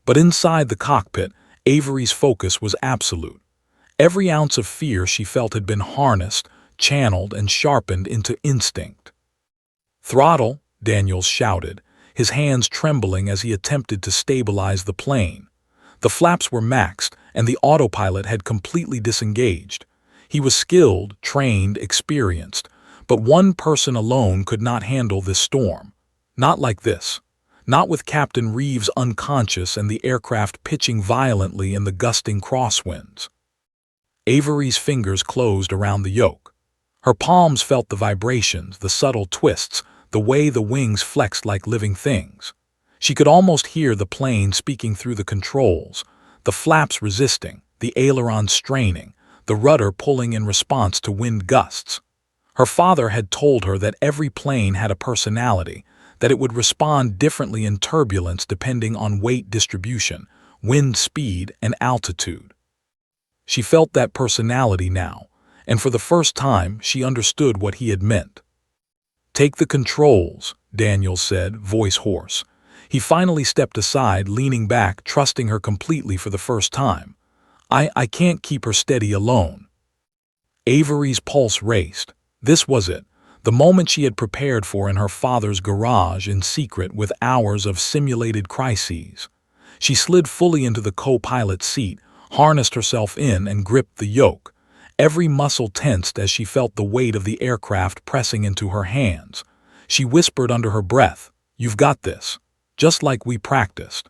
But inside the cockpit, Avery's focus was absolute. Every ounce of fear she felt had been harnessed, channeled, and sharpened into instinct. "Throttle," Daniels shouted, his hands trembling as he attempted to stabilize the plane. The flaps were maxed, and the autopilot had completely disengaged. He was skilled, trained, experienced, but one person alone could not handle this storm. Not like this. not with Captain Reeves unconscious and the aircraft pitching violently in the gusting crosswinds. Avery's fingers closed around the yoke. Her palms felt the vibrations, the subtle twists, the way the wings flexed like living things. She could almost hear the plane speaking through the controls, the flaps resisting, the ailerons straining, the rudder pulling in response to wind gusts. Her father had told her that every plane had a personality, that it would respond differently in turbulence depending on weight distribution, wind speed, and altitude. She felt that personality now, and for the first time she understood what he had meant. "Take the controls," Daniels said, voice hoarse. He finally stepped aside, leaning back, trusting her completely for the first time. I can't keep her steady alone." Avery's pulse raced. This was it, the moment she had prepared for in her father's garage in secret with hours of simulated crises. She slid fully into the co-pilot's seat, harnessed herself in, and gripped the yoke. Every muscle tensed as she felt the weight of the aircraft pressing into her hands. She whispered under her breath, "You've got this, just like we practiced."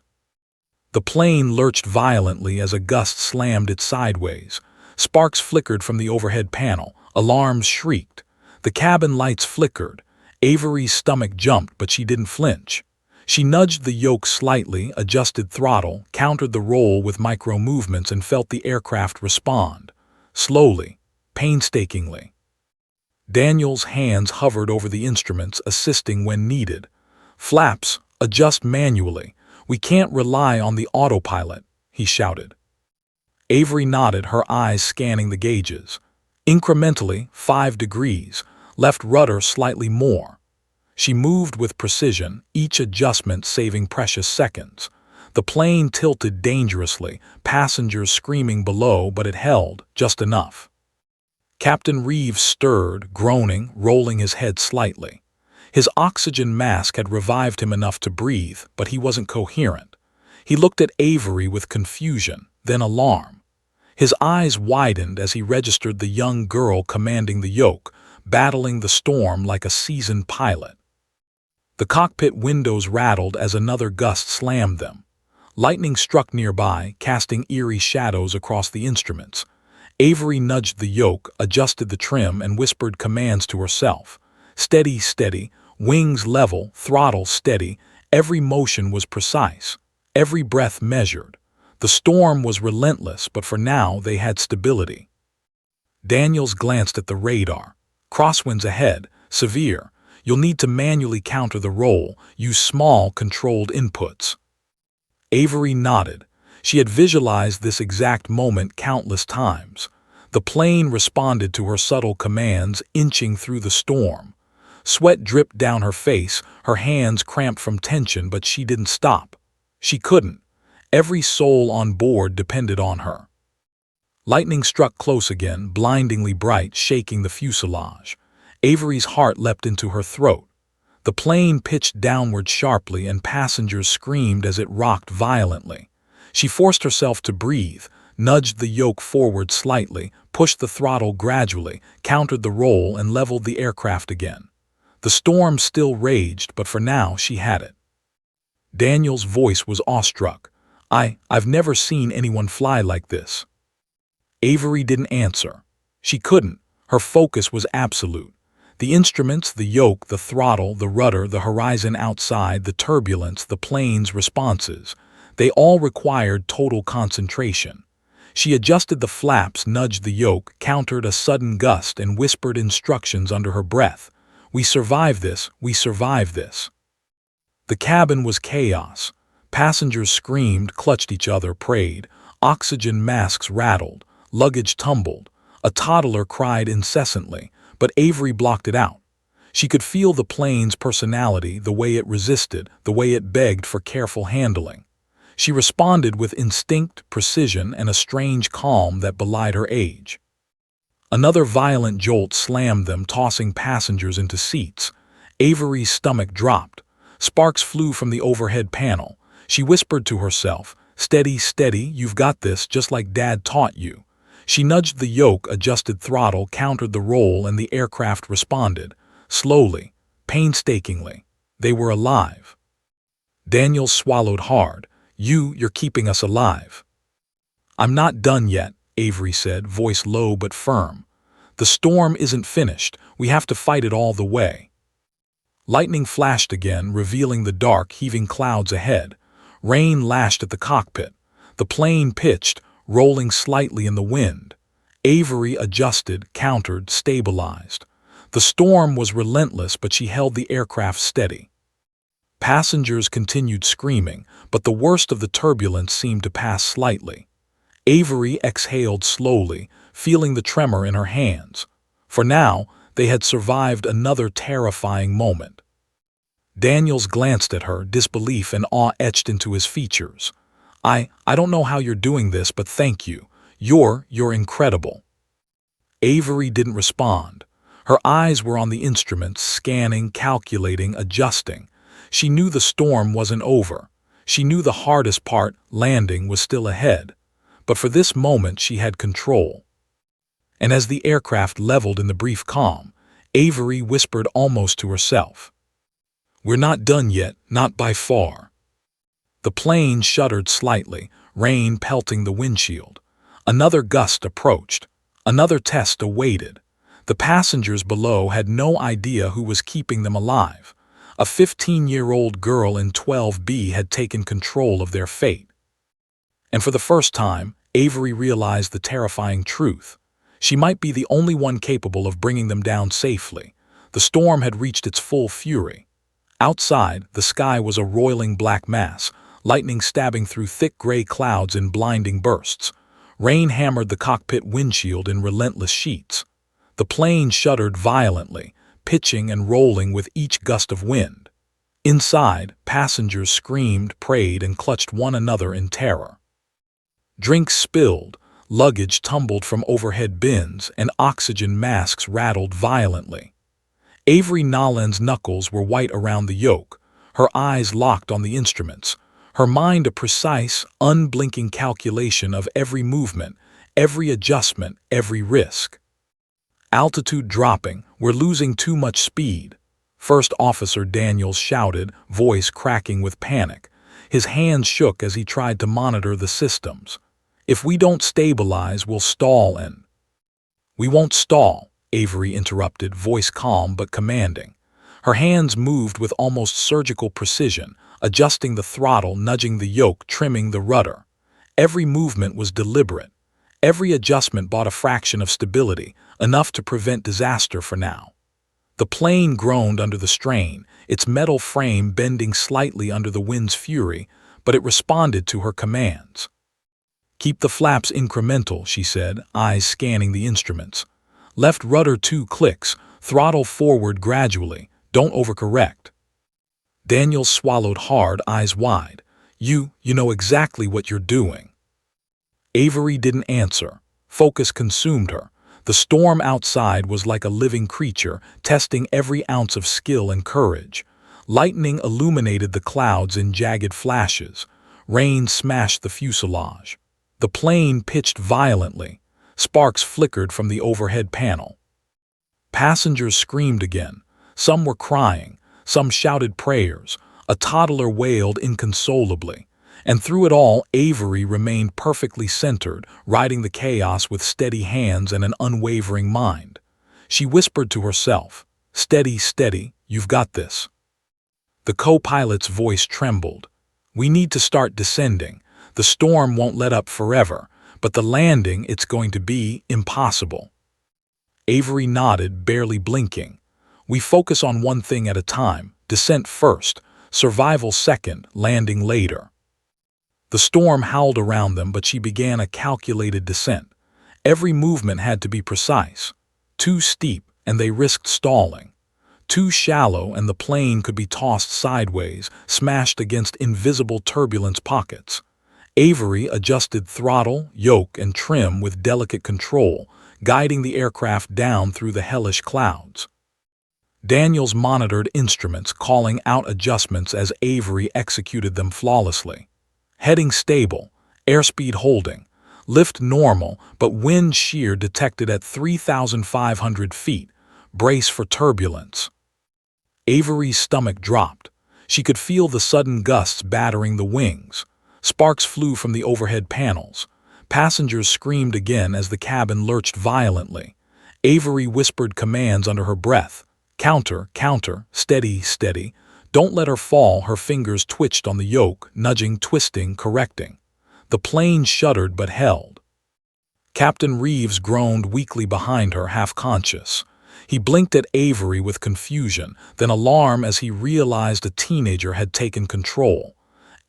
The plane lurched violently as a gust slammed it sideways. Sparks flickered from the overhead panel. Alarms shrieked. The cabin lights flickered. Avery's stomach jumped, but she didn't flinch. She nudged the yoke slightly, adjusted throttle, countered the roll with micro-movements, and felt the aircraft respond. Slowly, painstakingly. Daniel's hands hovered over the instruments, assisting when needed. "Flaps, adjust manually. We can't rely on the autopilot," he shouted. Avery nodded, her eyes scanning the gauges. Incrementally, 5 degrees, left rudder slightly more. She moved with precision, each adjustment saving precious seconds. The plane tilted dangerously, passengers screaming below, but it held just enough. Captain Reeves stirred, groaning, rolling his head slightly. His oxygen mask had revived him enough to breathe, but he wasn't coherent. He looked at Avery with confusion, then alarm. His eyes widened as he registered the young girl commanding the yoke, battling the storm like a seasoned pilot. The cockpit windows rattled as another gust slammed them. Lightning struck nearby, casting eerie shadows across the instruments. Avery nudged the yoke, adjusted the trim, and whispered commands to herself. "Steady, steady, wings level, throttle steady." Every motion was precise, every breath measured. The storm was relentless, but for now they had stability. Daniels glanced at the radar. "Crosswinds ahead, severe. You'll need to manually counter the roll, use small, controlled inputs." Avery nodded. She had visualized this exact moment countless times. The plane responded to her subtle commands, inching through the storm. Sweat dripped down her face, her hands cramped from tension, but she didn't stop. She couldn't. Every soul on board depended on her. Lightning struck close again, blindingly bright, shaking the fuselage. Avery's heart leapt into her throat. The plane pitched downward sharply, and passengers screamed as it rocked violently. She forced herself to breathe, nudged the yoke forward slightly, pushed the throttle gradually, countered the roll, and leveled the aircraft again. The storm still raged, but for now she had it. Daniel's voice was awestruck. I've never seen anyone fly like this." Avery didn't answer. She couldn't. Her focus was absolute. The instruments, the yoke, the throttle, the rudder, the horizon outside, the turbulence, the plane's responses, they all required total concentration. She adjusted the flaps, nudged the yoke, countered a sudden gust, and whispered instructions under her breath. "We survive this, we survive this." The cabin was chaos. Passengers screamed, clutched each other, prayed. Oxygen masks rattled. Luggage tumbled. A toddler cried incessantly, but Avery blocked it out. She could feel the plane's personality, the way it resisted, the way it begged for careful handling. She responded with instinct, precision, and a strange calm that belied her age. Another violent jolt slammed them, tossing passengers into seats. Avery's stomach dropped. Sparks flew from the overhead panel. She whispered to herself, "Steady, steady, you've got this, just like Dad taught you." She nudged the yoke, adjusted throttle, countered the roll, and the aircraft responded. Slowly, painstakingly. They were alive. Daniel swallowed hard. You're keeping us alive. I'm not done yet, Avery said, voice low but firm. The storm isn't finished. We have to fight it all the way. Lightning flashed again, revealing the dark, heaving clouds ahead. Rain lashed at the cockpit. The plane pitched, rolling slightly in the wind. Avery adjusted, countered, stabilized. The storm was relentless, but she held the aircraft steady. Passengers continued screaming, but the worst of the turbulence seemed to pass slightly. Avery exhaled slowly, feeling the tremor in her hands. For now, they had survived another terrifying moment. Daniels glanced at her, disbelief and awe etched into his features. I don't know how you're doing this, but thank you. You're incredible. Avery didn't respond. Her eyes were on the instruments, scanning, calculating, adjusting. She knew the storm wasn't over. She knew the hardest part, landing, was still ahead. But for this moment she had control. And as the aircraft leveled in the brief calm, Avery whispered almost to herself, "We're not done yet, not by far." The plane shuddered slightly, rain pelting the windshield. Another gust approached. Another test awaited. The passengers below had no idea who was keeping them alive. A 15-year-old girl in 12B had taken control of their fate. And for the first time, Avery realized the terrifying truth. She might be the only one capable of bringing them down safely. The storm had reached its full fury. Outside, the sky was a roiling black mass, lightning stabbing through thick gray clouds in blinding bursts. Rain hammered the cockpit windshield in relentless sheets. The plane shuddered violently, pitching and rolling with each gust of wind. Inside, passengers screamed, prayed, and clutched one another in terror. Drinks spilled, luggage tumbled from overhead bins, and oxygen masks rattled violently. Avery Nolan's knuckles were white around the yoke, her eyes locked on the instruments, her mind a precise, unblinking calculation of every movement, every adjustment, every risk. Altitude dropping, we're losing too much speed. First Officer Daniels shouted, voice cracking with panic. His hands shook as he tried to monitor the systems. If we don't stabilize, we'll stall and... We won't stall, Avery interrupted, voice calm but commanding. Her hands moved with almost surgical precision, adjusting the throttle, nudging the yoke, trimming the rudder. Every movement was deliberate. Every adjustment brought a fraction of stability, enough to prevent disaster for now. The plane groaned under the strain, its metal frame bending slightly under the wind's fury, but it responded to her commands. "Keep the flaps incremental," she said, eyes scanning the instruments. "Left rudder 2 clicks, throttle forward gradually, don't overcorrect." Daniel swallowed hard, eyes wide. You know exactly what you're doing." Avery didn't answer. Focus consumed her. The storm outside was like a living creature, testing every ounce of skill and courage. Lightning illuminated the clouds in jagged flashes. Rain smashed the fuselage. The plane pitched violently. Sparks flickered from the overhead panel. Passengers screamed again. Some were crying. Some shouted prayers. A toddler wailed inconsolably. And through it all, Avery remained perfectly centered, riding the chaos with steady hands and an unwavering mind. She whispered to herself, "Steady, steady, you've got this." The co-pilot's voice trembled. "We need to start descending. The storm won't let up forever, but the landing, it's going to be impossible." Avery nodded, barely blinking. "We focus on one thing at a time, descent first, survival second, landing later." The storm howled around them, but she began a calculated descent. Every movement had to be precise. Too steep, and they risked stalling. Too shallow, and the plane could be tossed sideways, smashed against invisible turbulence pockets. Avery adjusted throttle, yoke, and trim with delicate control, guiding the aircraft down through the hellish clouds. Daniels monitored instruments, calling out adjustments as Avery executed them flawlessly. Heading stable, airspeed holding, lift normal, but wind shear detected at 3,500 feet. Brace for turbulence. Avery's stomach dropped. She could feel the sudden gusts battering the wings. Sparks flew from the overhead panels. Passengers screamed again as the cabin lurched violently. Avery whispered commands under her breath. Counter, counter, steady, steady. Don't let her fall. Her fingers twitched on the yoke, nudging, twisting, correcting. The plane shuddered but held. Captain Reeves groaned weakly behind her, half-conscious. He blinked at Avery with confusion, then alarm as he realized a teenager had taken control.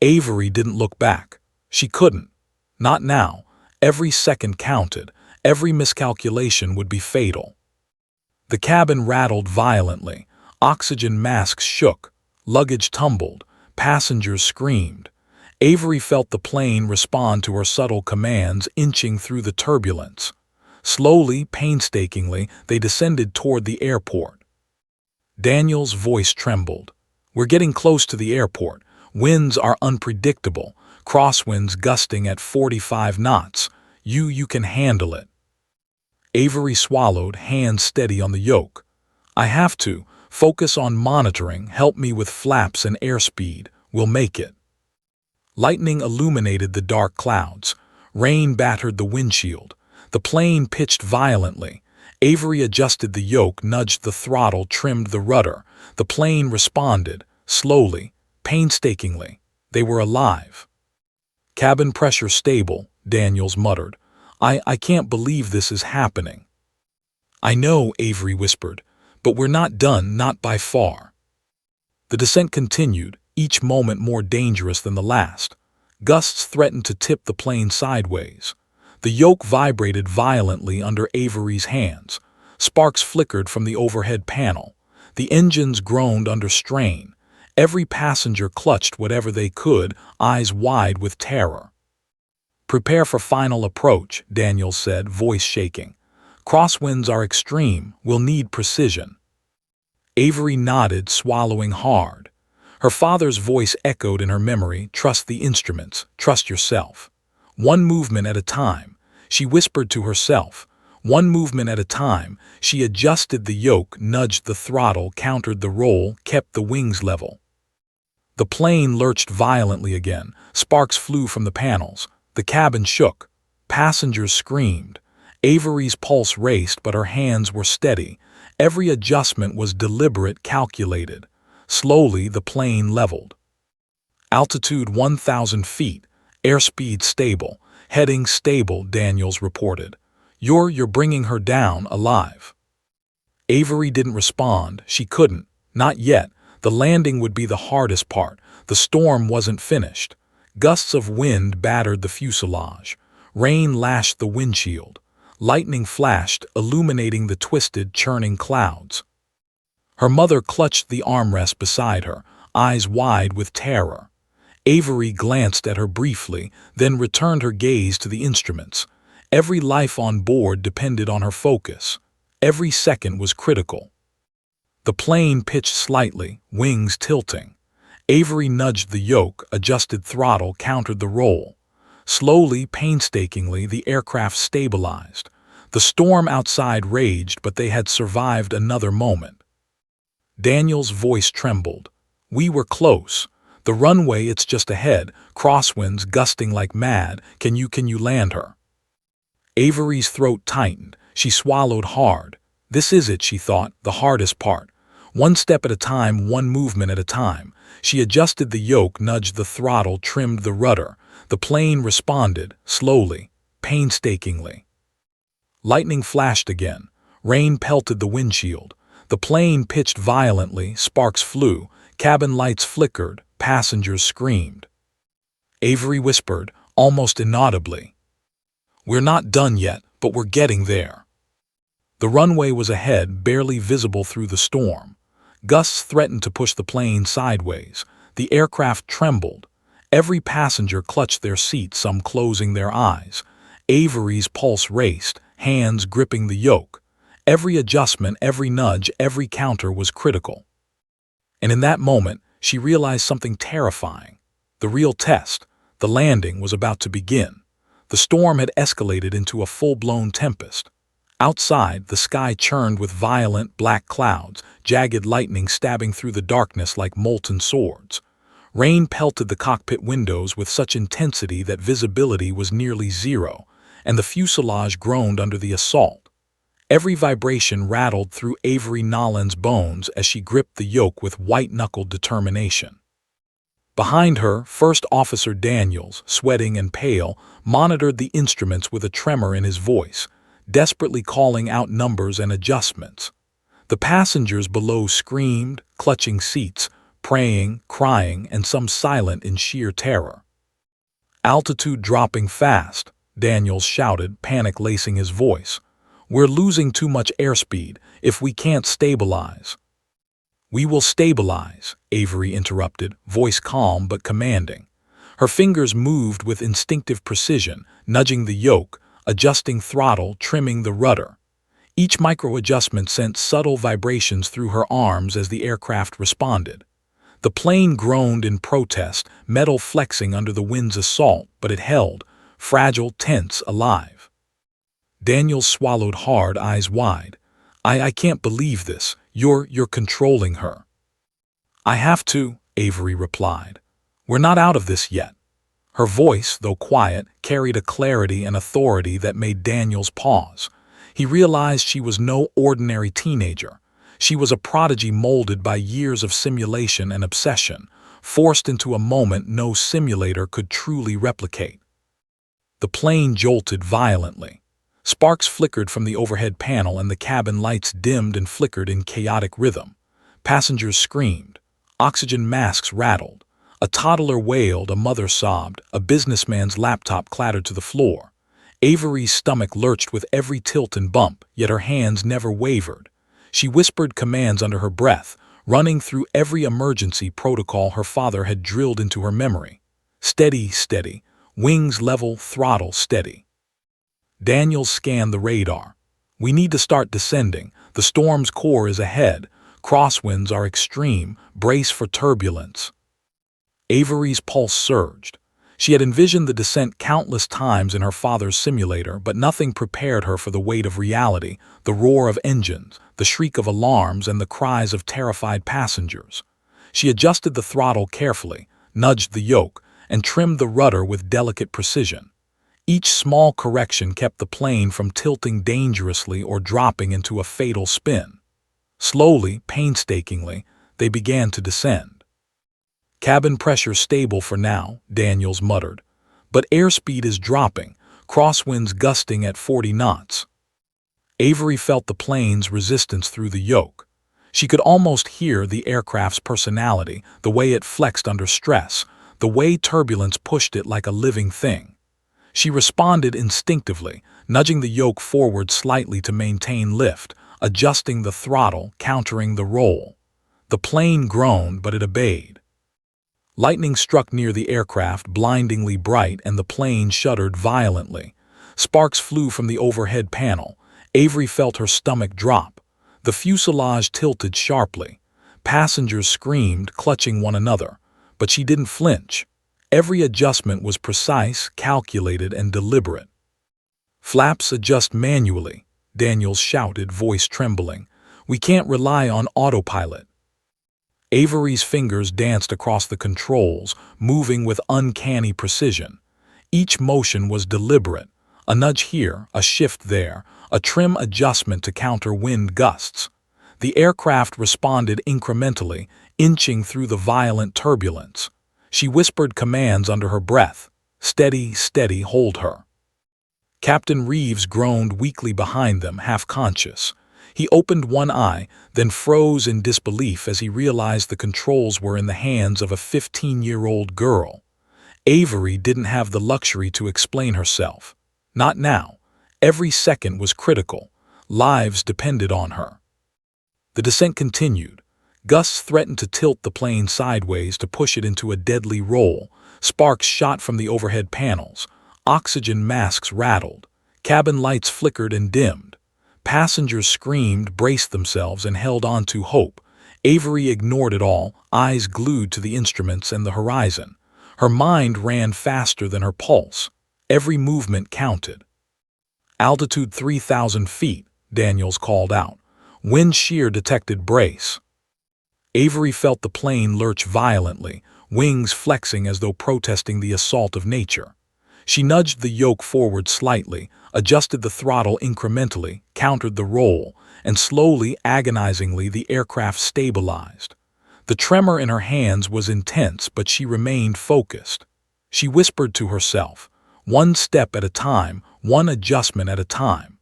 Avery didn't look back. She couldn't. Not now. Every second counted. Every miscalculation would be fatal. The cabin rattled violently. Oxygen masks shook. Luggage tumbled. Passengers screamed. Avery felt the plane respond to her subtle commands, inching through the turbulence. Slowly, painstakingly, they descended toward the airport. Daniel's voice trembled. We're getting close to the airport. Winds are unpredictable. Crosswinds gusting at 45 knots. You can handle it. Avery swallowed, hands steady on the yoke. I have to. Focus on monitoring. Help me with flaps and airspeed. We'll make it. Lightning illuminated the dark clouds. Rain battered the windshield. The plane pitched violently. Avery adjusted the yoke, nudged the throttle, trimmed the rudder. The plane responded, slowly, painstakingly. They were alive. Cabin pressure stable, Daniels muttered. I can't believe this is happening. I know, Avery whispered, but we're not done, not by far. The descent continued, each moment more dangerous than the last. Gusts threatened to tip the plane sideways. The yoke vibrated violently under Avery's hands. Sparks flickered from the overhead panel. The engines groaned under strain. Every passenger clutched whatever they could, eyes wide with terror. Prepare for final approach, Daniels said, voice shaking. Crosswinds are extreme. We'll need precision. Avery nodded, swallowing hard. Her father's voice echoed in her memory, trust the instruments, trust yourself. One movement at a time, she whispered to herself. One movement at a time, she adjusted the yoke, nudged the throttle, countered the roll, kept the wings level. The plane lurched violently again. Sparks flew from the panels. The cabin shook. Passengers screamed. Avery's pulse raced, but her hands were steady. Every adjustment was deliberate, calculated. Slowly, the plane leveled. Altitude 1,000 feet. Airspeed stable. Heading stable, Daniels reported. You're bringing her down alive. Avery didn't respond. She couldn't. Not yet. The landing would be the hardest part. The storm wasn't finished. Gusts of wind battered the fuselage. Rain lashed the windshield. Lightning flashed, illuminating the twisted, churning clouds. Her mother clutched the armrest beside her, eyes wide with terror. Avery glanced at her briefly, then returned her gaze to the instruments. Every life on board depended on her focus. Every second was critical. The plane pitched slightly, wings tilting. Avery nudged the yoke, adjusted throttle, countered the roll. Slowly, painstakingly, the aircraft stabilized. The storm outside raged, but they had survived another moment. Daniel's voice trembled. We were close. The runway, it's just ahead, crosswinds gusting like mad. Can you land her? Avery's throat tightened. She swallowed hard. This is it, she thought, the hardest part. One step at a time, one movement at a time. She adjusted the yoke, nudged the throttle, trimmed the rudder. The plane responded, slowly, painstakingly. Lightning flashed again. Rain pelted the windshield. The plane pitched violently, sparks flew, cabin lights flickered, passengers screamed. Avery whispered, almost inaudibly. We're not done yet, but we're getting there. The runway was ahead, barely visible through the storm. Gusts threatened to push the plane sideways. The aircraft trembled. Every passenger clutched their seat, some closing their eyes. Avery's pulse raced, hands gripping the yoke. Every adjustment, every nudge, every counter was critical. And in that moment, she realized something terrifying. The real test, the landing, was about to begin. The storm had escalated into a full-blown tempest. Outside, the sky churned with violent black clouds, jagged lightning stabbing through the darkness like molten swords. Rain pelted the cockpit windows with such intensity that visibility was nearly zero, and the fuselage groaned under the assault. Every vibration rattled through Avery Nolan's bones as she gripped the yoke with white-knuckled determination. Behind her, First Officer Daniels, sweating and pale, monitored the instruments with a tremor in his voice, desperately calling out numbers and adjustments. The passengers below screamed, clutching seats, praying, crying, and some silent in sheer terror. "Altitude dropping fast," Daniels shouted, panic lacing his voice. "We're losing too much airspeed if we can't stabilize." "We will stabilize," Avery interrupted, voice calm but commanding. Her fingers moved with instinctive precision, nudging the yoke, adjusting throttle, trimming the rudder. Each micro-adjustment sent subtle vibrations through her arms as the aircraft responded. The plane groaned in protest, metal flexing under the wind's assault, but it held, fragile, tense, alive. Daniels swallowed hard, eyes wide. I can't believe this. You're controlling her." "I have to," Avery replied. "We're not out of this yet." Her voice, though quiet, carried a clarity and authority that made Daniels pause. He realized she was no ordinary teenager. She was a prodigy molded by years of simulation and obsession, forced into a moment no simulator could truly replicate. The plane jolted violently. Sparks flickered from the overhead panel and the cabin lights dimmed and flickered in chaotic rhythm. Passengers screamed. Oxygen masks rattled. A toddler wailed, a mother sobbed, a businessman's laptop clattered to the floor. Avery's stomach lurched with every tilt and bump, yet her hands never wavered. She whispered commands under her breath, running through every emergency protocol her father had drilled into her memory. "Steady, steady. Wings level, throttle steady." Daniels scanned the radar. "We need to start descending. The storm's core is ahead. Crosswinds are extreme. Brace for turbulence." Avery's pulse surged. She had envisioned the descent countless times in her father's simulator, but nothing prepared her for the weight of reality, the roar of engines, the shriek of alarms, and the cries of terrified passengers. She adjusted the throttle carefully, nudged the yoke, and trimmed the rudder with delicate precision. Each small correction kept the plane from tilting dangerously or dropping into a fatal spin. Slowly, painstakingly, they began to descend. "Cabin pressure stable for now," Daniels muttered. "But airspeed is dropping, crosswinds gusting at 40 knots. Avery felt the plane's resistance through the yoke. She could almost hear the aircraft's personality, the way it flexed under stress, the way turbulence pushed it like a living thing. She responded instinctively, nudging the yoke forward slightly to maintain lift, adjusting the throttle, countering the roll. The plane groaned, but it obeyed. Lightning struck near the aircraft, blindingly bright, and the plane shuddered violently. Sparks flew from the overhead panel. Avery felt her stomach drop. The fuselage tilted sharply. Passengers screamed, clutching one another. But she didn't flinch. Every adjustment was precise, calculated, and deliberate. "Flaps adjust manually," Daniels shouted, voice trembling. "We can't rely on autopilot." Avery's fingers danced across the controls, moving with uncanny precision. Each motion was deliberate. A nudge here, a shift there, a trim adjustment to counter wind gusts. The aircraft responded incrementally, inching through the violent turbulence. She whispered commands under her breath. "Steady, steady, hold her." Captain Reeves groaned weakly behind them, half-conscious. He opened one eye, then froze in disbelief as he realized the controls were in the hands of a 15-year-old girl. Avery didn't have the luxury to explain herself. Not now. Every second was critical. Lives depended on her. The descent continued. Gusts threatened to tilt the plane sideways to push it into a deadly roll. Sparks shot from the overhead panels. Oxygen masks rattled. Cabin lights flickered and dimmed. Passengers screamed, braced themselves, and held on to hope. Avery ignored it all, eyes glued to the instruments and the horizon. Her mind ran faster than her pulse. Every movement counted. "Altitude 3,000 feet," Daniels called out. Wind shear detected, brace. Avery felt the plane lurch violently, wings flexing as though protesting the assault of nature. She nudged the yoke forward slightly, adjusted the throttle incrementally, countered the roll, and slowly, agonizingly, the aircraft stabilized. The tremor in her hands was intense, but she remained focused. She whispered to herself, one step at a time, one adjustment at a time.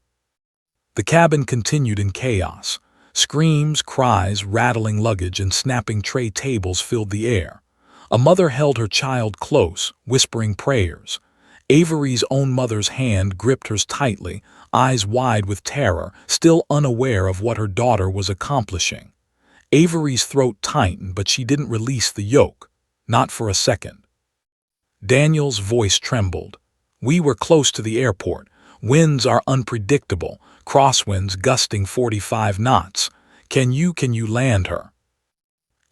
The cabin continued in chaos. Screams, cries, rattling luggage, and snapping tray tables filled the air. A mother held her child close, whispering prayers. Avery's own mother's hand gripped hers tightly, eyes wide with terror, still unaware of what her daughter was accomplishing. Avery's throat tightened, but she didn't release the yoke. Not for a second. Daniel's voice trembled. We were close to the airport. Winds are unpredictable, crosswinds gusting 45 knots. Can you land her?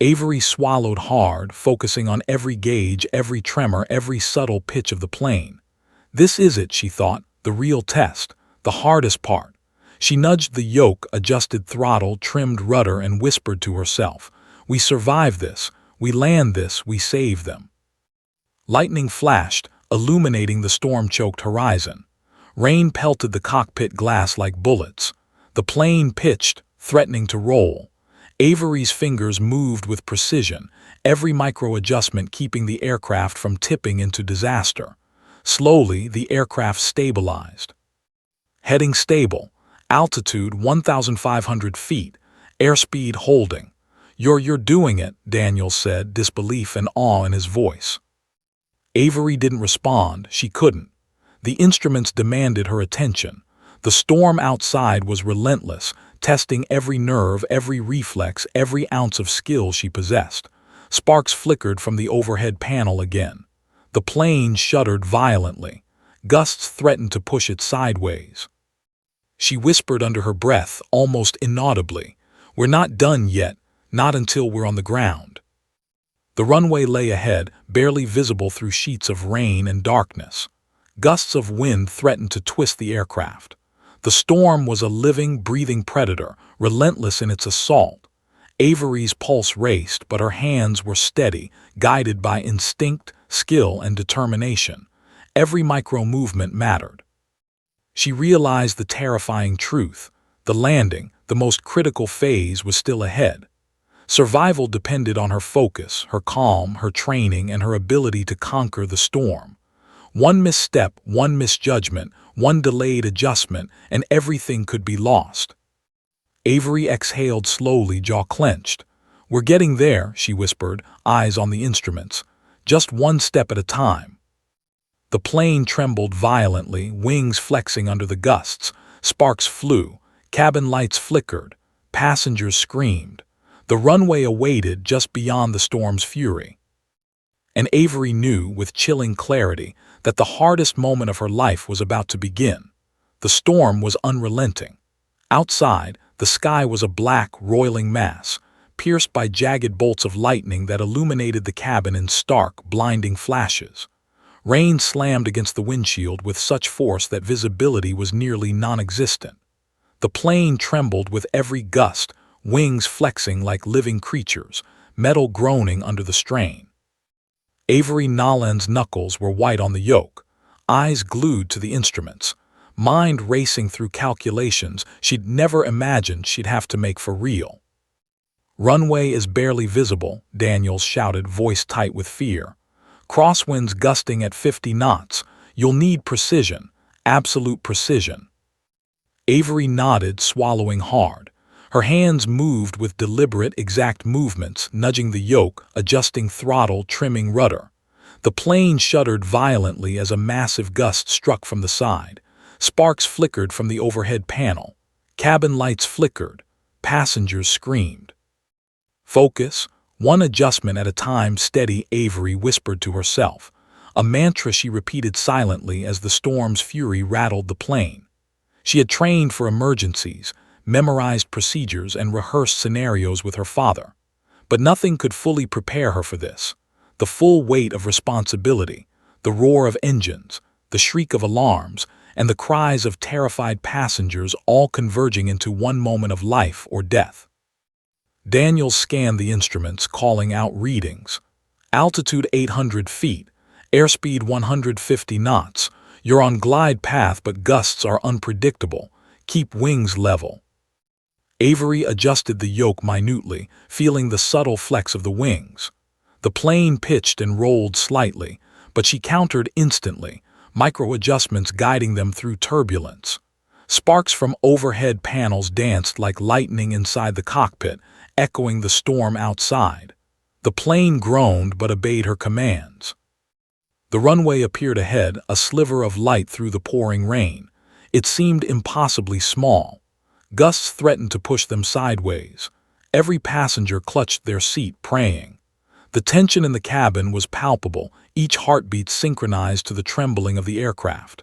Avery swallowed hard, focusing on every gauge, every tremor, every subtle pitch of the plane. This is it, she thought, the real test, the hardest part. She nudged the yoke, adjusted throttle, trimmed rudder, and whispered to herself, we survive this, we land this, we save them. Lightning flashed, illuminating the storm-choked horizon. Rain pelted the cockpit glass like bullets. The plane pitched, threatening to roll. Avery's fingers moved with precision, every micro-adjustment keeping the aircraft from tipping into disaster. Slowly, the aircraft stabilized. Heading stable, altitude 1,500 feet, airspeed holding. You're doing it, Daniel said, disbelief and awe in his voice. Avery didn't respond, she couldn't. The instruments demanded her attention. The storm outside was relentless, testing every nerve, every reflex, every ounce of skill she possessed. Sparks flickered from the overhead panel again. The plane shuddered violently. Gusts threatened to push it sideways. She whispered under her breath, almost inaudibly, we're not done yet, not until we're on the ground. The runway lay ahead, barely visible through sheets of rain and darkness. Gusts of wind threatened to twist the aircraft. The storm was a living, breathing predator, relentless in its assault. Avery's pulse raced, but her hands were steady, guided by instinct, skill, and determination. Every micro-movement mattered. She realized the terrifying truth. The landing, the most critical phase, was still ahead. Survival depended on her focus, her calm, her training, and her ability to conquer the storm. One misstep, one misjudgment, one delayed adjustment, and everything could be lost. Avery exhaled slowly, jaw clenched. We're getting there, she whispered, eyes on the instruments. Just one step at a time. The plane trembled violently, wings flexing under the gusts. Sparks flew. Cabin lights flickered. Passengers screamed. The runway awaited just beyond the storm's fury. And Avery knew, with chilling clarity, that the hardest moment of her life was about to begin. The storm was unrelenting. Outside, the sky was a black, roiling mass, pierced by jagged bolts of lightning that illuminated the cabin in stark, blinding flashes. Rain slammed against the windshield with such force that visibility was nearly non-existent. The plane trembled with every gust, wings flexing like living creatures, metal groaning under the strain. Avery Nolan's knuckles were white on the yoke, eyes glued to the instruments, mind racing through calculations she'd never imagined she'd have to make for real. Runway is barely visible, Daniels shouted, voice tight with fear. Crosswinds gusting at 50 knots. You'll need precision, absolute precision. Avery nodded, swallowing hard. Her hands moved with deliberate, exact movements, nudging the yoke, adjusting throttle, trimming rudder. The plane shuddered violently as a massive gust struck from the side. Sparks flickered from the overhead panel. Cabin lights flickered. Passengers screamed. Focus, one adjustment at a time, steady, Avery whispered to herself, a mantra she repeated silently as the storm's fury rattled the plane. She had trained for emergencies, memorized procedures, and rehearsed scenarios with her father. But nothing could fully prepare her for this. The full weight of responsibility, the roar of engines, the shriek of alarms, and the cries of terrified passengers all converging into one moment of life or death. Daniels scanned the instruments, calling out readings. Altitude 800 feet, airspeed 150 knots. You're on glide path, but gusts are unpredictable. Keep wings level. Avery adjusted the yoke minutely, feeling the subtle flex of the wings. The plane pitched and rolled slightly, but she countered instantly, micro-adjustments guiding them through turbulence. Sparks from overhead panels danced like lightning inside the cockpit, echoing the storm outside. The plane groaned but obeyed her commands. The runway appeared ahead, a sliver of light through the pouring rain. It seemed impossibly small. Gusts threatened to push them sideways. Every passenger clutched their seat, praying. The tension in the cabin was palpable, each heartbeat synchronized to the trembling of the aircraft.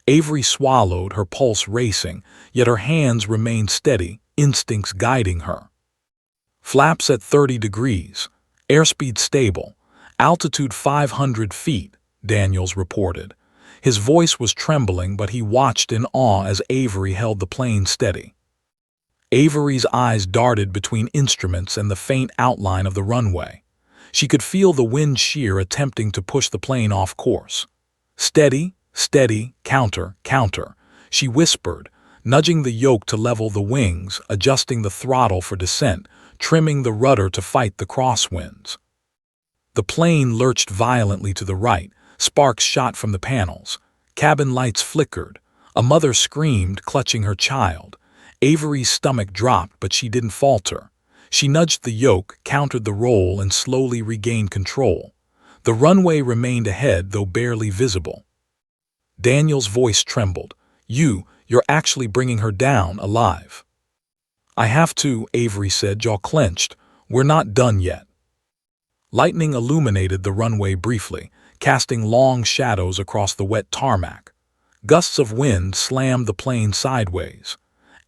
Avery swallowed, her pulse racing, yet her hands remained steady, instincts guiding her. Flaps at 30 degrees. Airspeed stable. Altitude 500 feet, Daniels reported. His voice was trembling, but he watched in awe as Avery held the plane steady. Avery's eyes darted between instruments and the faint outline of the runway. She could feel the wind shear attempting to push the plane off course. Steady, steady, counter, counter, she whispered, nudging the yoke to level the wings, adjusting the throttle for descent, trimming the rudder to fight the crosswinds. The plane lurched violently to the right, sparks shot from the panels. Cabin lights flickered. A mother screamed, clutching her child. Avery's stomach dropped, but she didn't falter. She nudged the yoke, countered the roll, and slowly regained control. The runway remained ahead, though barely visible. Daniel's voice trembled. You're actually bringing her down alive." "I have to," Avery said, jaw clenched. "We're not done yet." Lightning illuminated the runway briefly, casting long shadows across the wet tarmac. Gusts of wind slammed the plane sideways.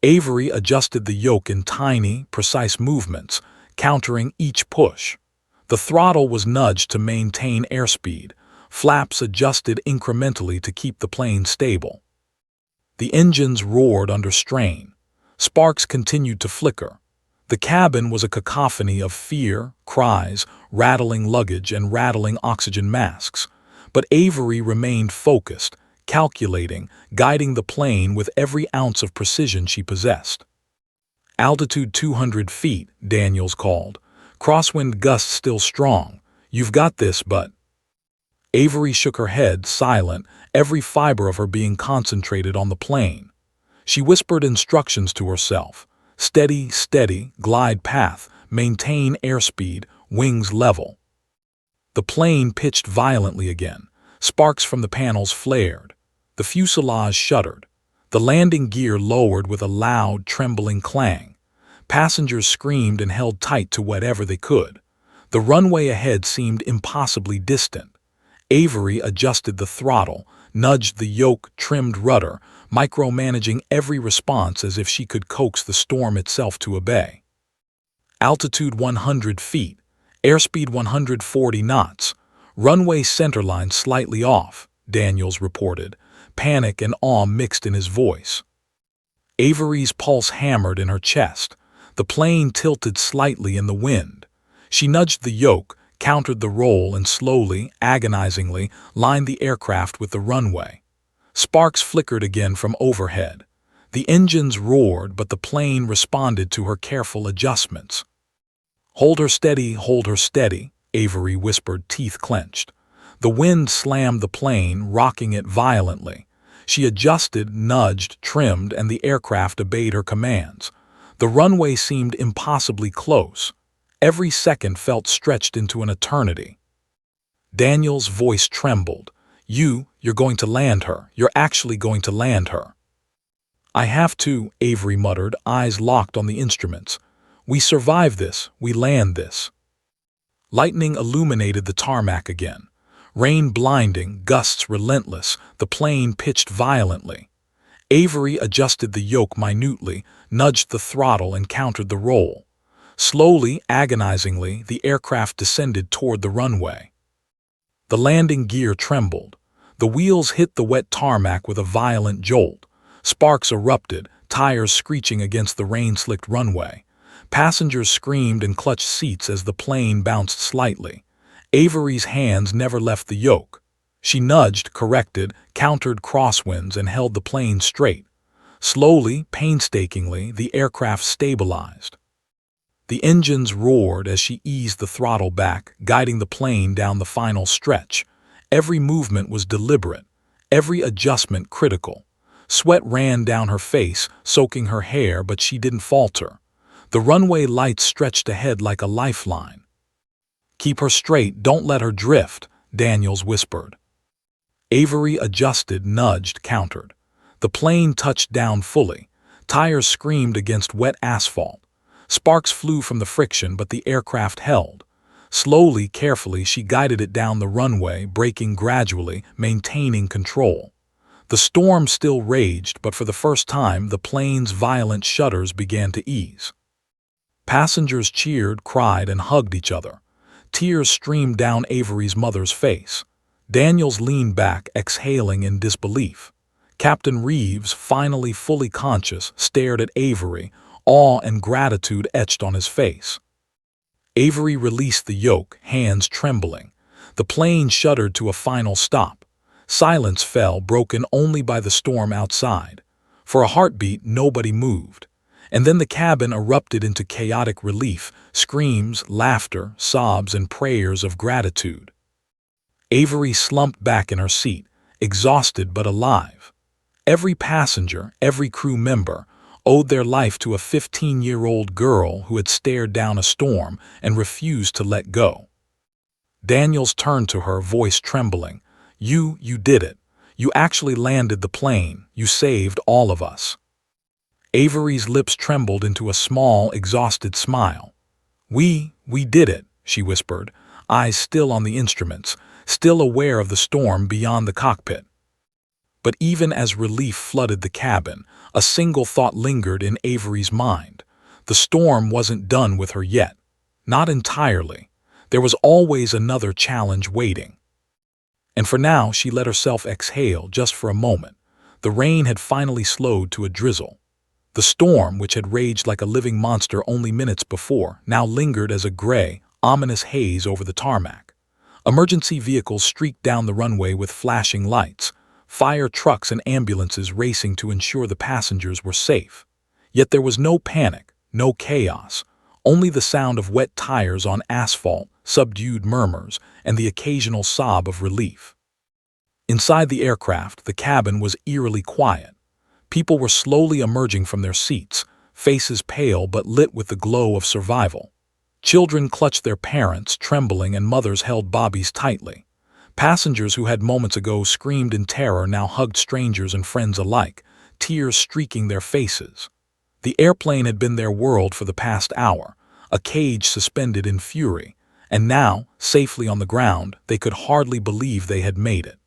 Avery adjusted the yoke in tiny, precise movements, countering each push. The throttle was nudged to maintain airspeed. Flaps adjusted incrementally to keep the plane stable. The engines roared under strain. Sparks continued to flicker. The cabin was a cacophony of fear, cries, rattling luggage, and rattling oxygen masks. But Avery remained focused, calculating, guiding the plane with every ounce of precision she possessed. "Altitude 200 feet, Daniels called. "Crosswind gusts still strong. You've got this, but—" Avery shook her head, silent, every fiber of her being concentrated on the plane. She whispered instructions to herself. "Steady, steady, glide path, maintain airspeed, wings level." The plane pitched violently again. Sparks from the panels flared. The fuselage shuddered. The landing gear lowered with a loud, trembling clang. Passengers screamed and held tight to whatever they could. The runway ahead seemed impossibly distant. Avery adjusted the throttle, nudged the yoke, trimmed rudder, micromanaging every response as if she could coax the storm itself to obey. Altitude 100 feet, airspeed 140 knots, runway centerline slightly off, Daniels reported, panic and awe mixed in his voice. Avery's pulse hammered in her chest. The plane tilted slightly in the wind. She nudged the yoke, countered the roll, and slowly, agonizingly, lined the aircraft with the runway. Sparks flickered again from overhead. The engines roared, but the plane responded to her careful adjustments. Hold her steady, Avery whispered, teeth clenched. The wind slammed the plane, rocking it violently. She adjusted, nudged, trimmed, and the aircraft obeyed her commands. The runway seemed impossibly close. Every second felt stretched into an eternity. Daniel's voice trembled. You're going to land her. You're actually going to land her." "I have to," Avery muttered, eyes locked on the instruments. "We survive this. We land this." Lightning illuminated the tarmac again. Rain blinding, gusts relentless, the plane pitched violently. Avery adjusted the yoke minutely, nudged the throttle, and countered the roll. Slowly, agonizingly, the aircraft descended toward the runway. The landing gear trembled. The wheels hit the wet tarmac with a violent jolt. Sparks erupted, tires screeching against the rain-slicked runway. Passengers screamed and clutched seats as the plane bounced slightly. Avery's hands never left the yoke. She nudged, corrected, countered crosswinds, and held the plane straight. Slowly, painstakingly, the aircraft stabilized. The engines roared as she eased the throttle back, guiding the plane down the final stretch. Every movement was deliberate, every adjustment critical. Sweat ran down her face, soaking her hair, but she didn't falter. The runway lights stretched ahead like a lifeline. "Keep her straight, don't let her drift," Daniels whispered. Avery adjusted, nudged, countered. The plane touched down fully. Tires screamed against wet asphalt. Sparks flew from the friction, but the aircraft held. Slowly, carefully, she guided it down the runway, braking gradually, maintaining control. The storm still raged, but for the first time, the plane's violent shudders began to ease. Passengers cheered, cried, and hugged each other. Tears streamed down Avery's mother's face. Daniels leaned back, exhaling in disbelief. Captain Reeves, finally fully conscious, stared at Avery, awe and gratitude etched on his face. Avery released the yoke, hands trembling. The plane shuddered to a final stop. Silence fell, broken only by the storm outside. For a heartbeat, nobody moved. And then the cabin erupted into chaotic relief, screams, laughter, sobs, and prayers of gratitude. Avery slumped back in her seat, exhausted but alive. Every passenger, every crew member, owed their life to a 15-year-old girl who had stared down a storm and refused to let go. Daniels turned to her, voice trembling. You did it. You actually landed the plane. You saved all of us." Avery's lips trembled into a small, exhausted smile. We did it," she whispered, eyes still on the instruments, still aware of the storm beyond the cockpit. But even as relief flooded the cabin, a single thought lingered in Avery's mind. The storm wasn't done with her yet. Not entirely. There was always another challenge waiting. And for now, she let herself exhale just for a moment. The rain had finally slowed to a drizzle. The storm, which had raged like a living monster only minutes before, now lingered as a gray, ominous haze over the tarmac. Emergency vehicles streaked down the runway with flashing lights, fire trucks and ambulances racing to ensure the passengers were safe. Yet there was no panic, no chaos, only the sound of wet tires on asphalt, subdued murmurs, and the occasional sob of relief. Inside the aircraft, the cabin was eerily quiet. People were slowly emerging from their seats, faces pale but lit with the glow of survival. Children clutched their parents, trembling, and mothers held bobbies tightly. Passengers who had moments ago screamed in terror now hugged strangers and friends alike, tears streaking their faces. The airplane had been their world for the past hour, a cage suspended in fury, and now, safely on the ground, they could hardly believe they had made it.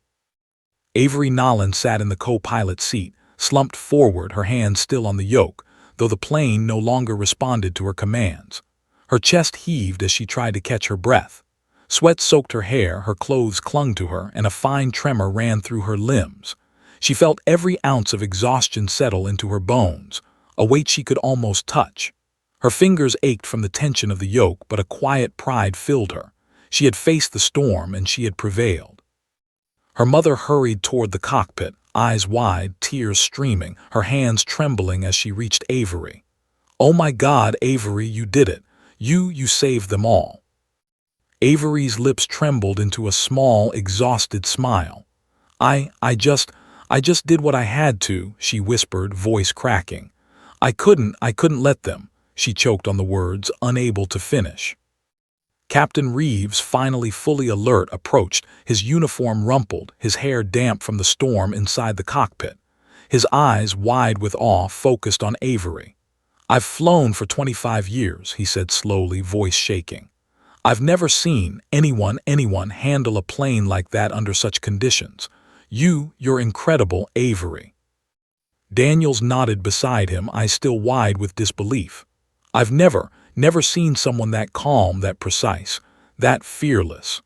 Avery Nolan sat in the co-pilot seat, slumped forward, her hands still on the yoke, though the plane no longer responded to her commands. Her chest heaved as she tried to catch her breath. Sweat soaked her hair, her clothes clung to her, and a fine tremor ran through her limbs. She felt every ounce of exhaustion settle into her bones, a weight she could almost touch. Her fingers ached from the tension of the yoke, but a quiet pride filled her. She had faced the storm, and she had prevailed. Her mother hurried toward the cockpit, eyes wide, tears streaming, her hands trembling as she reached Avery. "Oh my God, Avery, you did it. You saved them all." Avery's lips trembled into a small, exhausted smile. I just did what I had to," she whispered, voice cracking. I couldn't let them," she choked on the words, unable to finish. Captain Reeves, finally fully alert, approached, his uniform rumpled, his hair damp from the storm inside the cockpit. His eyes, wide with awe, focused on Avery. "I've flown for 25 years, he said slowly, voice shaking. "I've never seen anyone handle a plane like that under such conditions. You're incredible, Avery." Daniels nodded beside him, eyes still wide with disbelief. "I've never seen someone that calm, that precise, that fearless."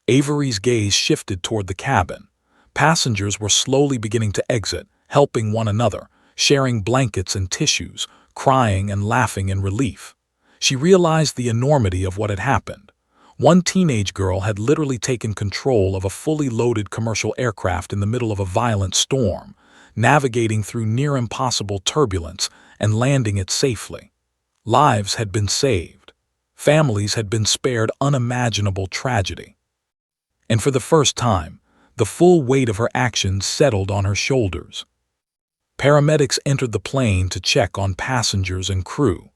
Avery's gaze shifted toward the cabin. Passengers were slowly beginning to exit, helping one another, sharing blankets and tissues, crying and laughing in relief. She realized the enormity of what had happened. One teenage girl had literally taken control of a fully loaded commercial aircraft in the middle of a violent storm, navigating through near-impossible turbulence and landing it safely. Lives had been saved. Families had been spared unimaginable tragedy. And for the first time, the full weight of her actions settled on her shoulders. Paramedics entered the plane to check on passengers and crew.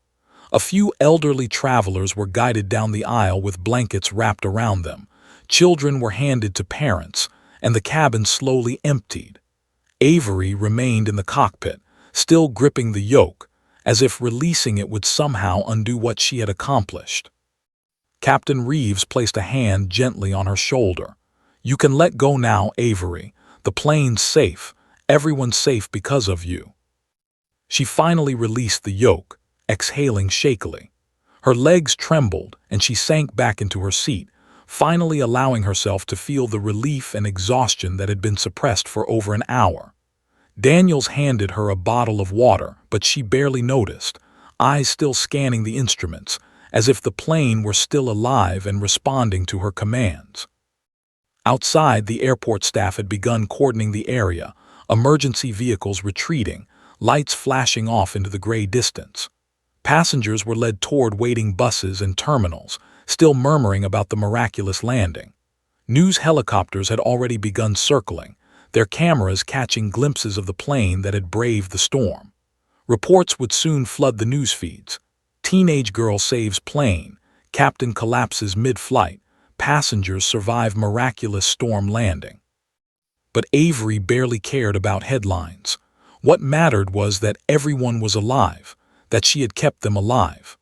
A few elderly travelers were guided down the aisle with blankets wrapped around them. Children were handed to parents, and the cabin slowly emptied. Avery remained in the cockpit, still gripping the yoke, as if releasing it would somehow undo what she had accomplished. Captain Reeves placed a hand gently on her shoulder. "You can let go now, Avery. The plane's safe. Everyone's safe because of you." She finally released the yoke, exhaling shakily. Her legs trembled, and she sank back into her seat, finally allowing herself to feel the relief and exhaustion that had been suppressed for over an hour. Daniels handed her a bottle of water, but she barely noticed, eyes still scanning the instruments, as if the plane were still alive and responding to her commands. Outside, the airport staff had begun cordoning the area, emergency vehicles retreating, lights flashing off into the gray distance. Passengers were led toward waiting buses and terminals, still murmuring about the miraculous landing. News helicopters had already begun circling, their cameras catching glimpses of the plane that had braved the storm. Reports would soon flood the news feeds. Teenage girl saves plane, captain collapses mid-flight, passengers survive miraculous storm landing. But Avery barely cared about headlines. What mattered was that everyone was alive, that she had kept them alive.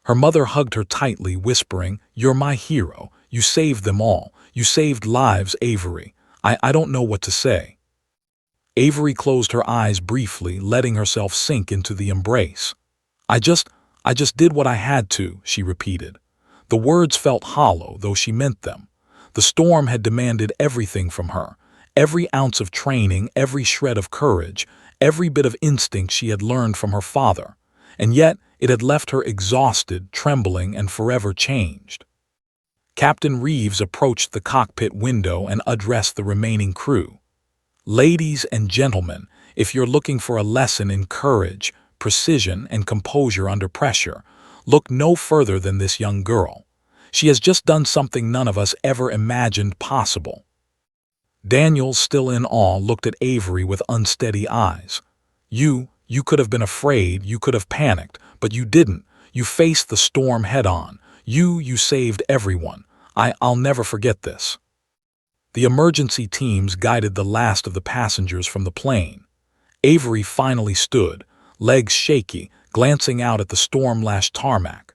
Her mother hugged her tightly, whispering, "You're my hero. You saved them all. You saved lives, Avery. I don't know what to say." Avery closed her eyes briefly, letting herself sink into the embrace. I just did what I had to," she repeated. The words felt hollow, though she meant them. The storm had demanded everything from her, every ounce of training, every shred of courage, every bit of instinct she had learned from her father, and yet it had left her exhausted, trembling, and forever changed. Captain Reeves approached the cockpit window and addressed the remaining crew. "Ladies and gentlemen, if you're looking for a lesson in courage, precision, and composure under pressure, look no further than this young girl. She has just done something none of us ever imagined possible." Daniels, still in awe, looked at Avery with unsteady eyes. You could have been afraid, you could have panicked, but you didn't. You faced the storm head-on. You saved everyone. I'll never forget this." The emergency teams guided the last of the passengers from the plane. Avery finally stood, legs shaky, glancing out at the storm-lashed tarmac.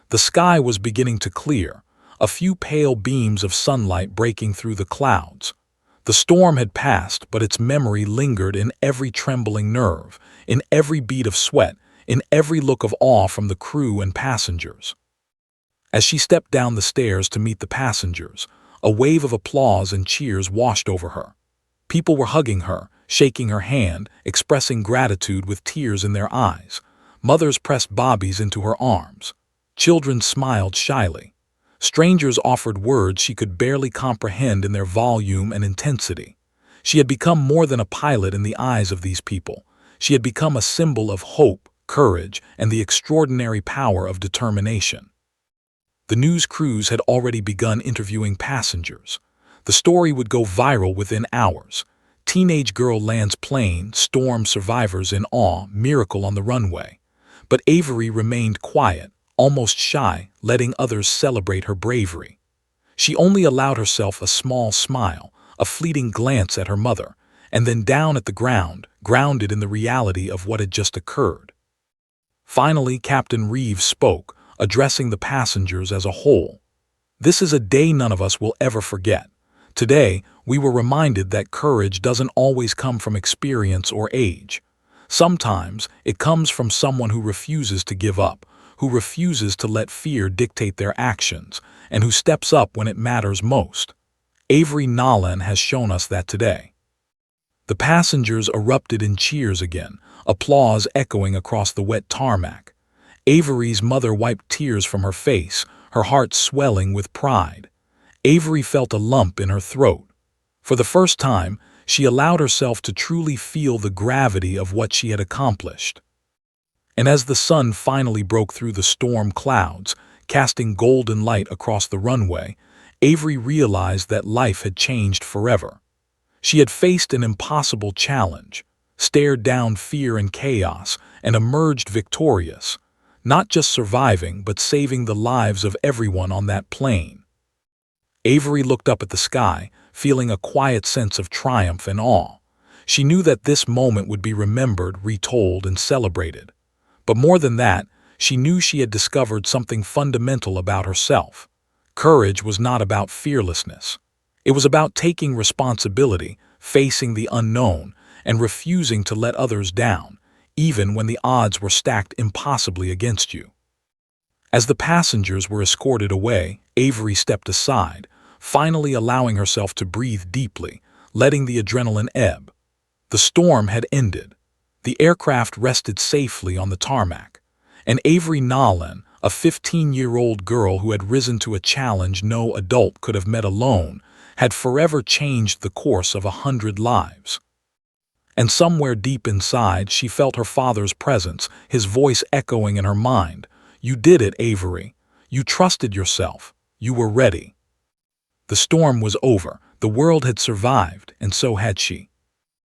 The sky was beginning to clear, a few pale beams of sunlight breaking through the clouds. The storm had passed, but its memory lingered in every trembling nerve, in every beat of sweat, in every look of awe from the crew and passengers. As she stepped down the stairs to meet the passengers, a wave of applause and cheers washed over her. People were hugging her, shaking her hand, expressing gratitude with tears in their eyes. Mothers pressed Bobbies into her arms. Children smiled shyly. Strangers offered words she could barely comprehend in their volume and intensity. She had become more than a pilot in the eyes of these people. She had become a symbol of hope, courage, and the extraordinary power of determination. The news crews had already begun interviewing passengers. The story would go viral within hours. Teenage girl lands plane, storm survivors in awe, miracle on the runway. But Avery remained quiet, almost shy, letting others celebrate her bravery. She only allowed herself a small smile, a fleeting glance at her mother, and then down at the ground, grounded in the reality of what had just occurred. Finally, Captain Reeves spoke, addressing the passengers as a whole. "This is a day none of us will ever forget. Today, we were reminded that courage doesn't always come from experience or age. Sometimes, it comes from someone who refuses to give up, who refuses to let fear dictate their actions, and who steps up when it matters most. Avery Nolan has shown us that today. The passengers erupted in cheers again, applause echoing across the wet tarmac. Avery's mother wiped tears from her face, her heart swelling with pride. Avery felt a lump in her throat. For the first time, she allowed herself to truly feel the gravity of what she had accomplished. And as the sun finally broke through the storm clouds, casting golden light across the runway, Avery realized that life had changed forever. She had faced an impossible challenge, stared down fear and chaos, and emerged victorious, not just surviving but saving the lives of everyone on that plane. Avery looked up at the sky, feeling a quiet sense of triumph and awe. She knew that this moment would be remembered, retold, and celebrated. But more than that, she knew she had discovered something fundamental about herself. Courage was not about fearlessness. It was about taking responsibility, facing the unknown, and refusing to let others down, even when the odds were stacked impossibly against you. As the passengers were escorted away, Avery stepped aside, finally allowing herself to breathe deeply, letting the adrenaline ebb. The storm had ended. The aircraft rested safely on the tarmac, and Avery Nolan, a 15-year-old girl who had risen to a challenge no adult could have met alone, had forever changed the course of 100 lives. And somewhere deep inside, she felt her father's presence, his voice echoing in her mind. "You did it, Avery. You trusted yourself. You were ready." The storm was over. The world had survived, and so had she.